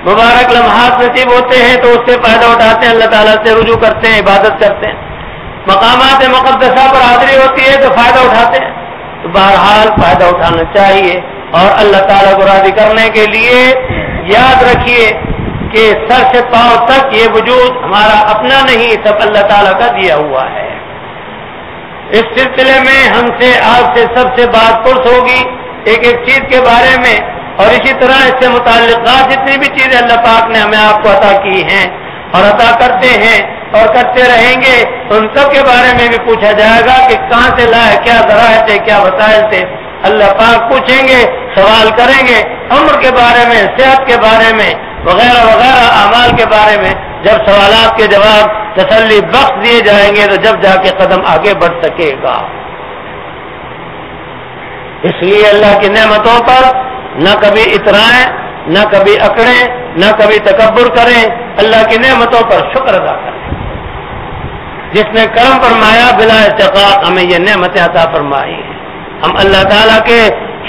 مبارک لمحات نصیب ہوتے ہیں تو اس سے فائدہ اٹھاتے ہیں، اللہ تعالیٰ سے رجوع کرتے ہیں، عبادت کرتے ہیں، مقامات مقدسہ پر حاضری ہوتی ہے تو فائدہ اٹھاتے ہیں۔ تو بہرحال فائدہ اٹھانا چاہیے، اور اللہ تعالیٰ کو راضی کرنے کے لیے یاد رکھیے کہ سر سے پاؤں تک یہ وجود ہمارا اپنا نہیں، سب اللہ تعالیٰ کا دیا ہوا ہے۔ اس سلسلے میں ہم سے آج سے سب سے بات پرس ہوگی ایک ایک چیز کے بارے میں، اور اسی طرح اس سے متعلقات جتنی بھی چیزیں اللہ پاک نے ہمیں آپ کو عطا کی ہیں اور عطا کرتے ہیں اور کرتے رہیں گے، تو ان سب کے بارے میں بھی پوچھا جائے گا کہ کہاں سے لائے، کیا ذرائع تھے، کیا وسائل تھے۔ اللہ پاک پوچھیں گے، سوال کریں گے عمر کے بارے میں، صحت کے بارے میں، وغیرہ وغیرہ اعمال کے بارے میں۔ جب سوالات کے جواب تسلی بخش دیے جائیں گے تو جب جا کے قدم آگے بڑھ سکے گا۔ اس لیے اللہ کی نعمتوں پر نہ کبھی اترائیں، نہ کبھی اکڑیں، نہ کبھی تکبر کریں، اللہ کی نعمتوں پر شکر ادا کریں۔ جس نے کرم فرمایا بلا استحقاق ہمیں یہ نعمتیں عطا فرمائی ہیں، ہم اللہ تعالیٰ کے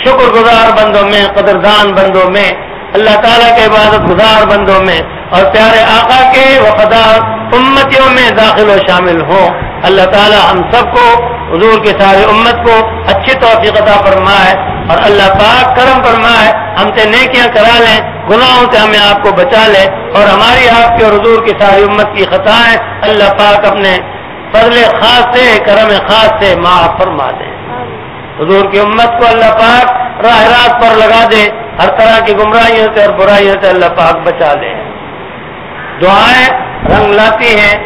شکر گزار بندوں میں، قدردان بندوں میں، اللہ تعالیٰ کے عبادت گزار بندوں میں اور پیارے آقا کے وفادار امتیوں میں داخل و شامل ہوں۔ اللہ تعالیٰ ہم سب کو، حضور کی ساری امت کو اچھی توفیق عطا فرمائے، اور اللہ پاک کرم فرمائے، ہم سے نیکیاں کرا لیں، گناہوں سے ہمیں آپ کو بچا لے، اور ہماری آپ کے اور حضور کی ساری امت کی خطائیں اللہ پاک اپنے فضل خاص سے، کرم خاص سے معاف فرما دیں۔ حضور کی امت کو اللہ پاک راہ راست پر لگا دے، ہر طرح کی گمراہیوں سے اور برائیوں سے اللہ پاک بچا لے۔ دعائیں رنگ لاتی ہیں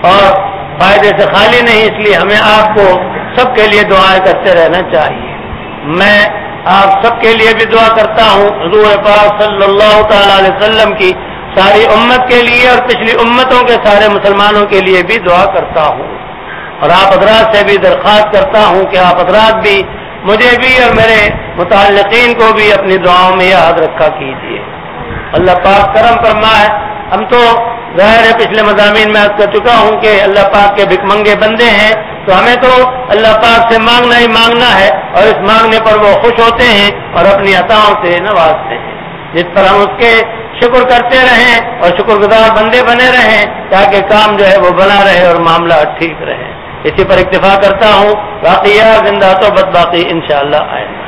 اور فائدے سے خالی نہیں، اس لیے ہمیں آپ کو سب کے لیے دعائیں کرتے رہنا چاہیے۔ میں آپ سب کے لیے بھی دعا کرتا ہوں، حضور پاک صلی اللہ تعالی علیہ وسلم کی ساری امت کے لیے اور پچھلی امتوں کے سارے مسلمانوں کے لیے بھی دعا کرتا ہوں، اور آپ حضرات سے بھی درخواست کرتا ہوں کہ آپ حضرات بھی مجھے بھی اور میرے متعلقین کو بھی اپنی دعاؤں میں یاد رکھا کیجیے۔ اللہ پاک کرم فرمائے۔ ہم تو ظاہر ہے پچھلے مضامین میں عرض کر چکا ہوں کہ اللہ پاک کے بھک منگے بندے ہیں، تو ہمیں تو اللہ پاک سے مانگنا ہی مانگنا ہے، اور اس مانگنے پر وہ خوش ہوتے ہیں اور اپنی عطاؤں سے نوازتے ہیں۔ جس پر ہم اس کے شکر کرتے رہیں اور شکر گزار بندے بنے رہیں، تاکہ کام جو ہے وہ بنا رہے اور معاملہ ٹھیک رہے۔ اسی پر اکتفا کرتا ہوں، باقیہ زندہ تو بد باقی انشاءاللہ آئے گا۔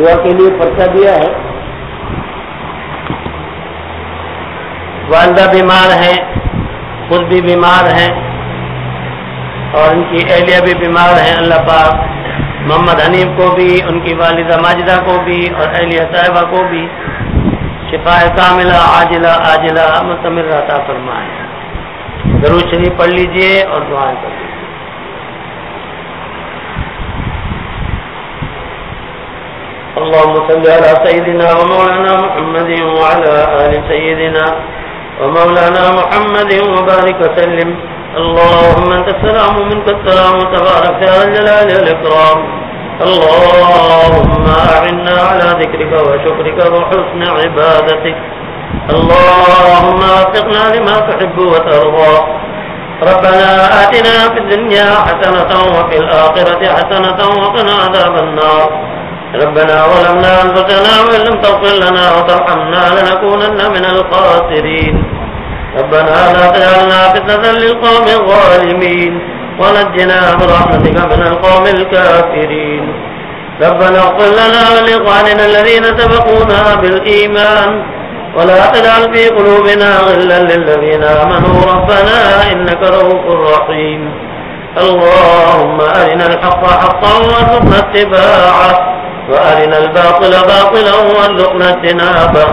دعا کے لیے پرچہ دیا ہے. والدہ بیمار ہیں، خود بھی بیمار ہیں اور ان کی اہلیہ بھی بیمار ہیں. اللہ پاک محمد حنیف کو بھی، ان کی والدہ ماجدہ کو بھی اور اہلیہ صاحبہ کو بھی شفاء کاملہ عاجلہ آجلہ مستمرہ عطا فرمائے. درود شریف پڑھ لیجئے اور دعائیں کر لیجیے. اللهم صل على سيدنا ومولانا محمد وعلى آل سيدنا ومولانا محمد وبارك وسلم. اللهم أنت السلام ومنك السلام وتبارك يا ذا الجلال والإكرام. اللهم أعنا على ذكرك وشكرك وحسن عبادتك. اللهم وفقنا لما تحب وترضى. ربنا آتنا في الدنيا حسنة وفي الآخرة حسنة وقنا عذاب النار. ربنا ظلمنا أنفسنا وإن لم تغفر لنا وترحمنا لنكونن من الخاسرين. ربنا لا تجعلنا فتنة للقوم الظالمين ونجنا برحمتك من القوم الكافرين. ربنا اغفر لنا ولإخواننا الذين سبقونا بالإيمان ولا تجعل في قلوبنا غلا للذين آمنوا ربنا إنك رؤوف رحيم. اللهم أرنا الحق حقا وارزقنا اتباعه وأرنا الباطل باطلا وارزقنا اجتنابه.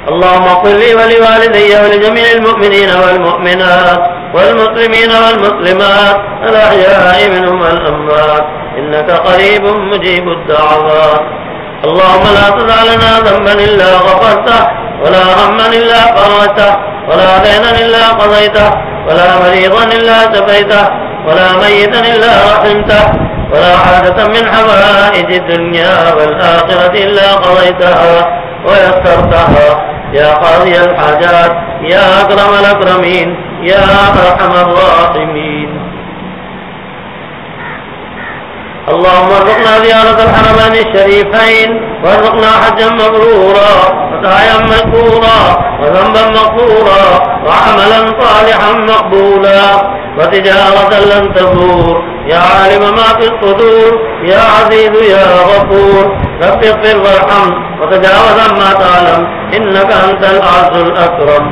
اللهم اغفر لي ولوالدي ولجميع المؤمنين والمؤمنات والمسلمين والمسلمات الأحياء منهم والأموات إنك قريب مجيب الدعوات. اللهم لا تدع لنا ذنبا إلا غفرته ولا هما إلا فرجته ولا دينا إلا قضيته ولا مريضا إلا شفيته ولا ميتا إلا رحمته ولا حاجة من حوائج الدنيا والآخرة إلا قضيتها ويسرتها يا قاضي الحاجات يا أكرم الأكرمين يا أرحم الراحمين. اللهم ارزقنا زيارة الحرمين الشريفين وارزقنا حجا مبرورا وسعيا مشكورا وذنبا مغفورا وعملا صالحا مقبولا وتجارة لن تبور يا عالم ما في الصدور يا عزيز يا غفور. رب اغفر وارحم وتجاوز عما تعلم إنك أنت العز الأكرم.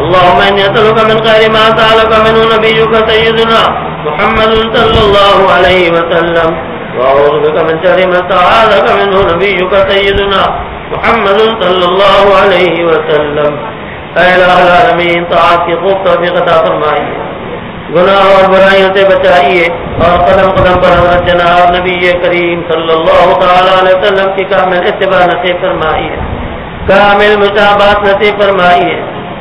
اللهم إني أسألك من خير ما سألك منه نبيك سيدنا محمد صلى الله عليه وسلم وأعوذ بك من شر ما استعاذك منه نبيك سيدنا محمد صلى الله عليه وسلم. اے الہ العالمین طاعت کی خوب توفیق عطا فرمائیے، گناہ اور برائیوں سے بچائیے اور قدم قدم پر حضرت جناب نبی کریم صلی اللہ تعالی علیہ وسلم کی کامل اتباع نصیب فرمائیے، کامل مشابہت نصیب فرمائیے،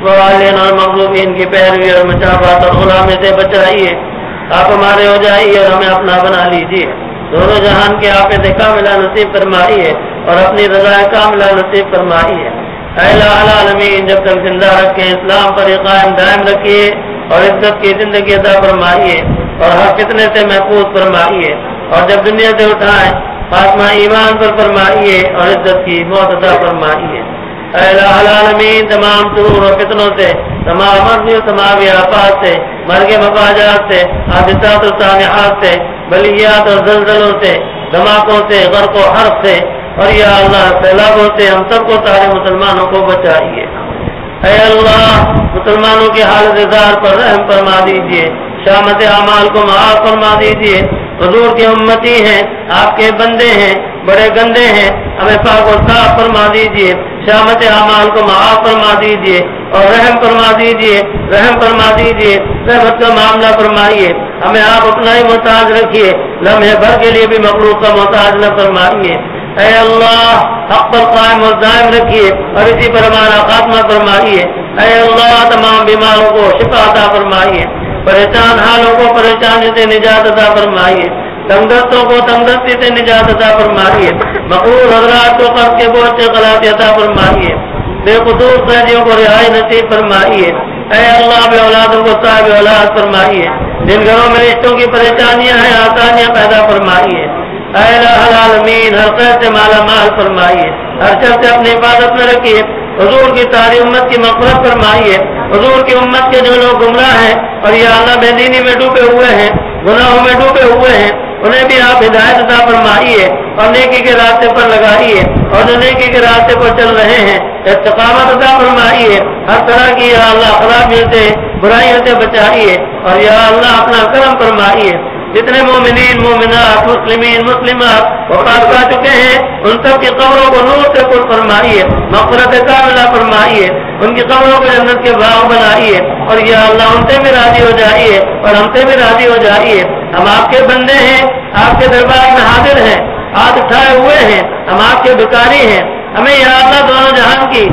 والین اور مغلوبین کی پیروی اور مشابہت اور غلامی سے بچائیے. آپ ہمارے ہو جائیے اور ہمیں اپنا بنا لیجیے. دونوں جہان کے آفت کاملہ نصیب فرمائیے اور اپنی رضا کاملہ نصیب فرمائیے. اے الہ العالمین جب تک زندہ رکھیں اسلام پر قائم دائم رکھیے اور عزت کی زندگی عطا فرمائیے اور ہر فتنے سے محفوظ فرمائیے اور جب دنیا سے اٹھائیں فاطمہ ایمان پر فرمائیے اور عزت کی موت عطا فرمائیے. اے الہ العالمین تمام شرور و فتنوں سے، تمام مرضی و سماوی آفات سے، مرگ مفاجات سے، حادثات و سانحات سے، بلیات اور زلزلوں سے، دھماکوں سے، غرق و حرف سے اور یا اللہ سیلابوں سے ہم سب کو سارے مسلمانوں کو بچائیے. اے اللہ مسلمانوں کی حالت زار پر رحم فرما دیجیے، شامت اعمال کو معاف فرما دیجیے. حضور کی امتی ہیں، آپ کے بندے ہیں، بڑے گندے ہیں، ہمیں پاک و صاف فرما دیجیے، شامت اعمال کو معاف فرما دیجیے اور رحم فرما دیجیے، رحم فرما دیجیے، رحمت کا معاملہ فرمائیے. ہمیں آپ اپنا ہی محتاج رکھیے، لمحے بھر کے لیے بھی مخلوق کا محتاج نہ فرمائیے. اے اللہ حق پر قائم و دائم رکھیے اور اسی پر ہمارا خاتمہ فرمائیے. اے اللہ تمام بیماروں کو شفا عطا فرمائیے، پریشان حالوں کو پریشانی سے نجات عطا فرمائیے، تنگ دستوں کو تنگ دستی سے نجات عطا فرمائیے، مقبول حضرات کو قرض کے بوجھ سے خلاصی عطا فرمائیے، بے قصور قیدیوں کو رہائی نصیب فرمائیے. اے اللہ بے اولادوں کو صاحب اولاد فرمائیے، جن گھروں میں رشتوں کی پریشانیاں ہیں آسانیاں پیدا فرمائیے. اے الہ العالمین ہر خیر سے مالا مال فرمائیے، ہر شر سے اپنی حفاظت میں رکھیے. حضور کی ساری امت کی مغفرت فرمائیے. حضور کی امت کے جو لوگ گمراہ ہیں اور یا اللہ بے دینی میں ڈوبے ہوئے ہیں، گناہوں میں ڈوبے ہوئے ہیں، انہیں بھی آپ ہدایت عطا فرمائیے اور نیکی کے راستے پر لگائیے، اور جو نیکی کے راستے پر چل رہے ہیں استقامت عطا فرمائیے، ہر طرح کی یا اللہ خرابیوں سے برائیوں سے بچائیے، اور یا اللہ اپنا کرم فرمائیے۔ جتنے مومنین مومنات مسلمین مسلمات وفات پا چکے ہیں ان سب کی قبروں کو نور سے پر فرمائیے، مغفرت کاملہ فرمائیے، ان کی قبروں کو جنت کے باغ بنائیے، اور یا اللہ ان سے بھی راضی ہو جائیے اور ہم سے بھی راضی ہو جائیے۔ ہم آپ کے بندے ہیں، آپ کے دربار میں حاضر ہیں، ہاتھ اٹھائے ہوئے ہیں، ہم آپ کے بھکاری ہیں، ہمیں یا اللہ دونوں جہان کی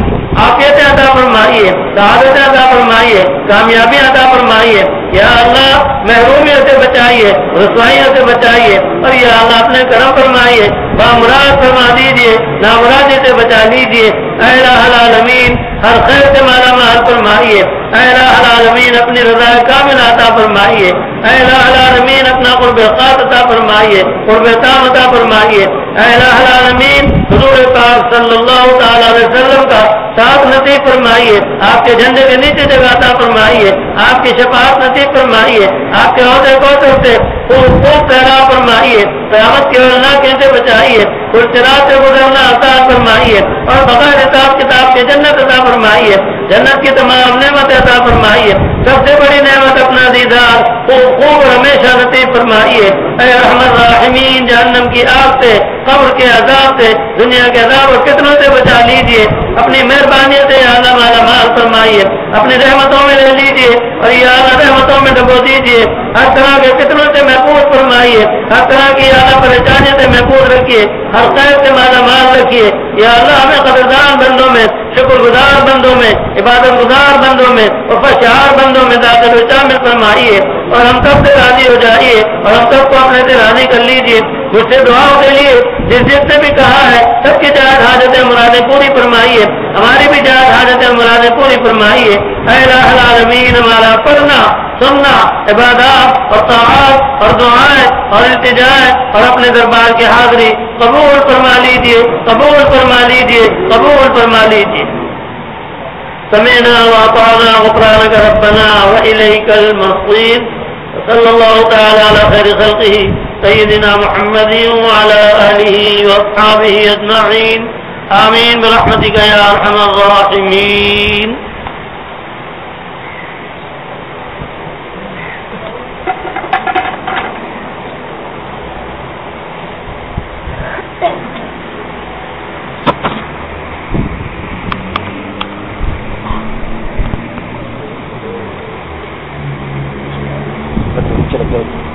عافیت عطا فرمائیے، سعادت عطا فرمائیے، کامیابی عطا فرمائیے، یا اللہ محرومیوں سے بچائیے، رسوائیوں سے بچائیے، اور یا اللہ اپنے کرم فرمائیے، بامراد فرما دیجیے، نامرادی سے بچا لیجیے۔ اے الہ العالمین ہر خیر سے مالا مال فرمائیے، اے الہ العالمین اپنی رضا کامل عطا فرمائیے، اے الہ العالمین اپنا قرب خاص عطا فرمائیے، قرب تام عطا فرمائیے، اے الہ العالمین حضور پاک صلی اللہ تعالی علیہ وسلم کا ساتھ نصیب فرمائیے، آپ کے جھنڈے کے نیچے جگہ عطا فرمائیے، آپ کی شفاعت نصیب فرمائیے، آپ کے عہدے کوثر سے خوب پھیلا فرمائیے، قیامت کے ولنا کیسے بچائیے، پرچراط سے گزرنا عطا فرمائیے، اور بغیر حساب کتاب کے جنت عطا فرمائیے، جنت کی تمام نعمت عطا فرمائیے، سب سے بڑی نعمت اپنا دیدار خوب ہمیشہ نصیب فرمائیے۔ اے ارحم الراحمین جہنم کی آگ سے، قبر کے عذاب سے، دنیا کے عذاب اور فتنوں سے بچا لیجیے، اپنی مہربانی سے یا اللہ مالا مال فرمائیے، اپنی رحمتوں میں لے لیجیے، اور یا اللہ رحمتوں میں ڈبو دیجیے، ہر طرح کے فتنوں سے محفوظ فرمائیے، ہر طرح کی یا اللہ پریشانی سے محفوظ رکھیے، ہر خیر سے مالا مال رکھیے، یا اللہ ہمیں قدردان بندوں میں، شکر گزار بندوں میں، عبادت گزار بندوں میں، وفاشار بندوں میں داخل و شامل فرمائیے، اور ہم سب سے راضی ہو جائیے، اور ہم سب کو اپنے سے راضی کر لیجیے۔ مجھ سے دعاؤں کے لیے جس نے بھی کہا ہے سب کی جائز حاجتیں مرادیں پوری فرمائیے، ہماری بھی جائز حاجتیں مرادیں پوری فرمائیے۔ اے الہ العالمین ہمارا پڑھنا سننا عبادات اور طاعات اور دعائیں اور التجائیں اور اپنے دربار کی حاضری قبول فرما لیجیے، قبول فرما لیجیے، قبول فرما لیجیے۔ سمعنا واطعنا غفرانك ربنا وإليك المصير، صلى الله تعالى على خير خلقه سيدنا محمد وعلى آله وأصحابه أجمعين، آمين برحمتك يا أرحم الراحمين۔ چلو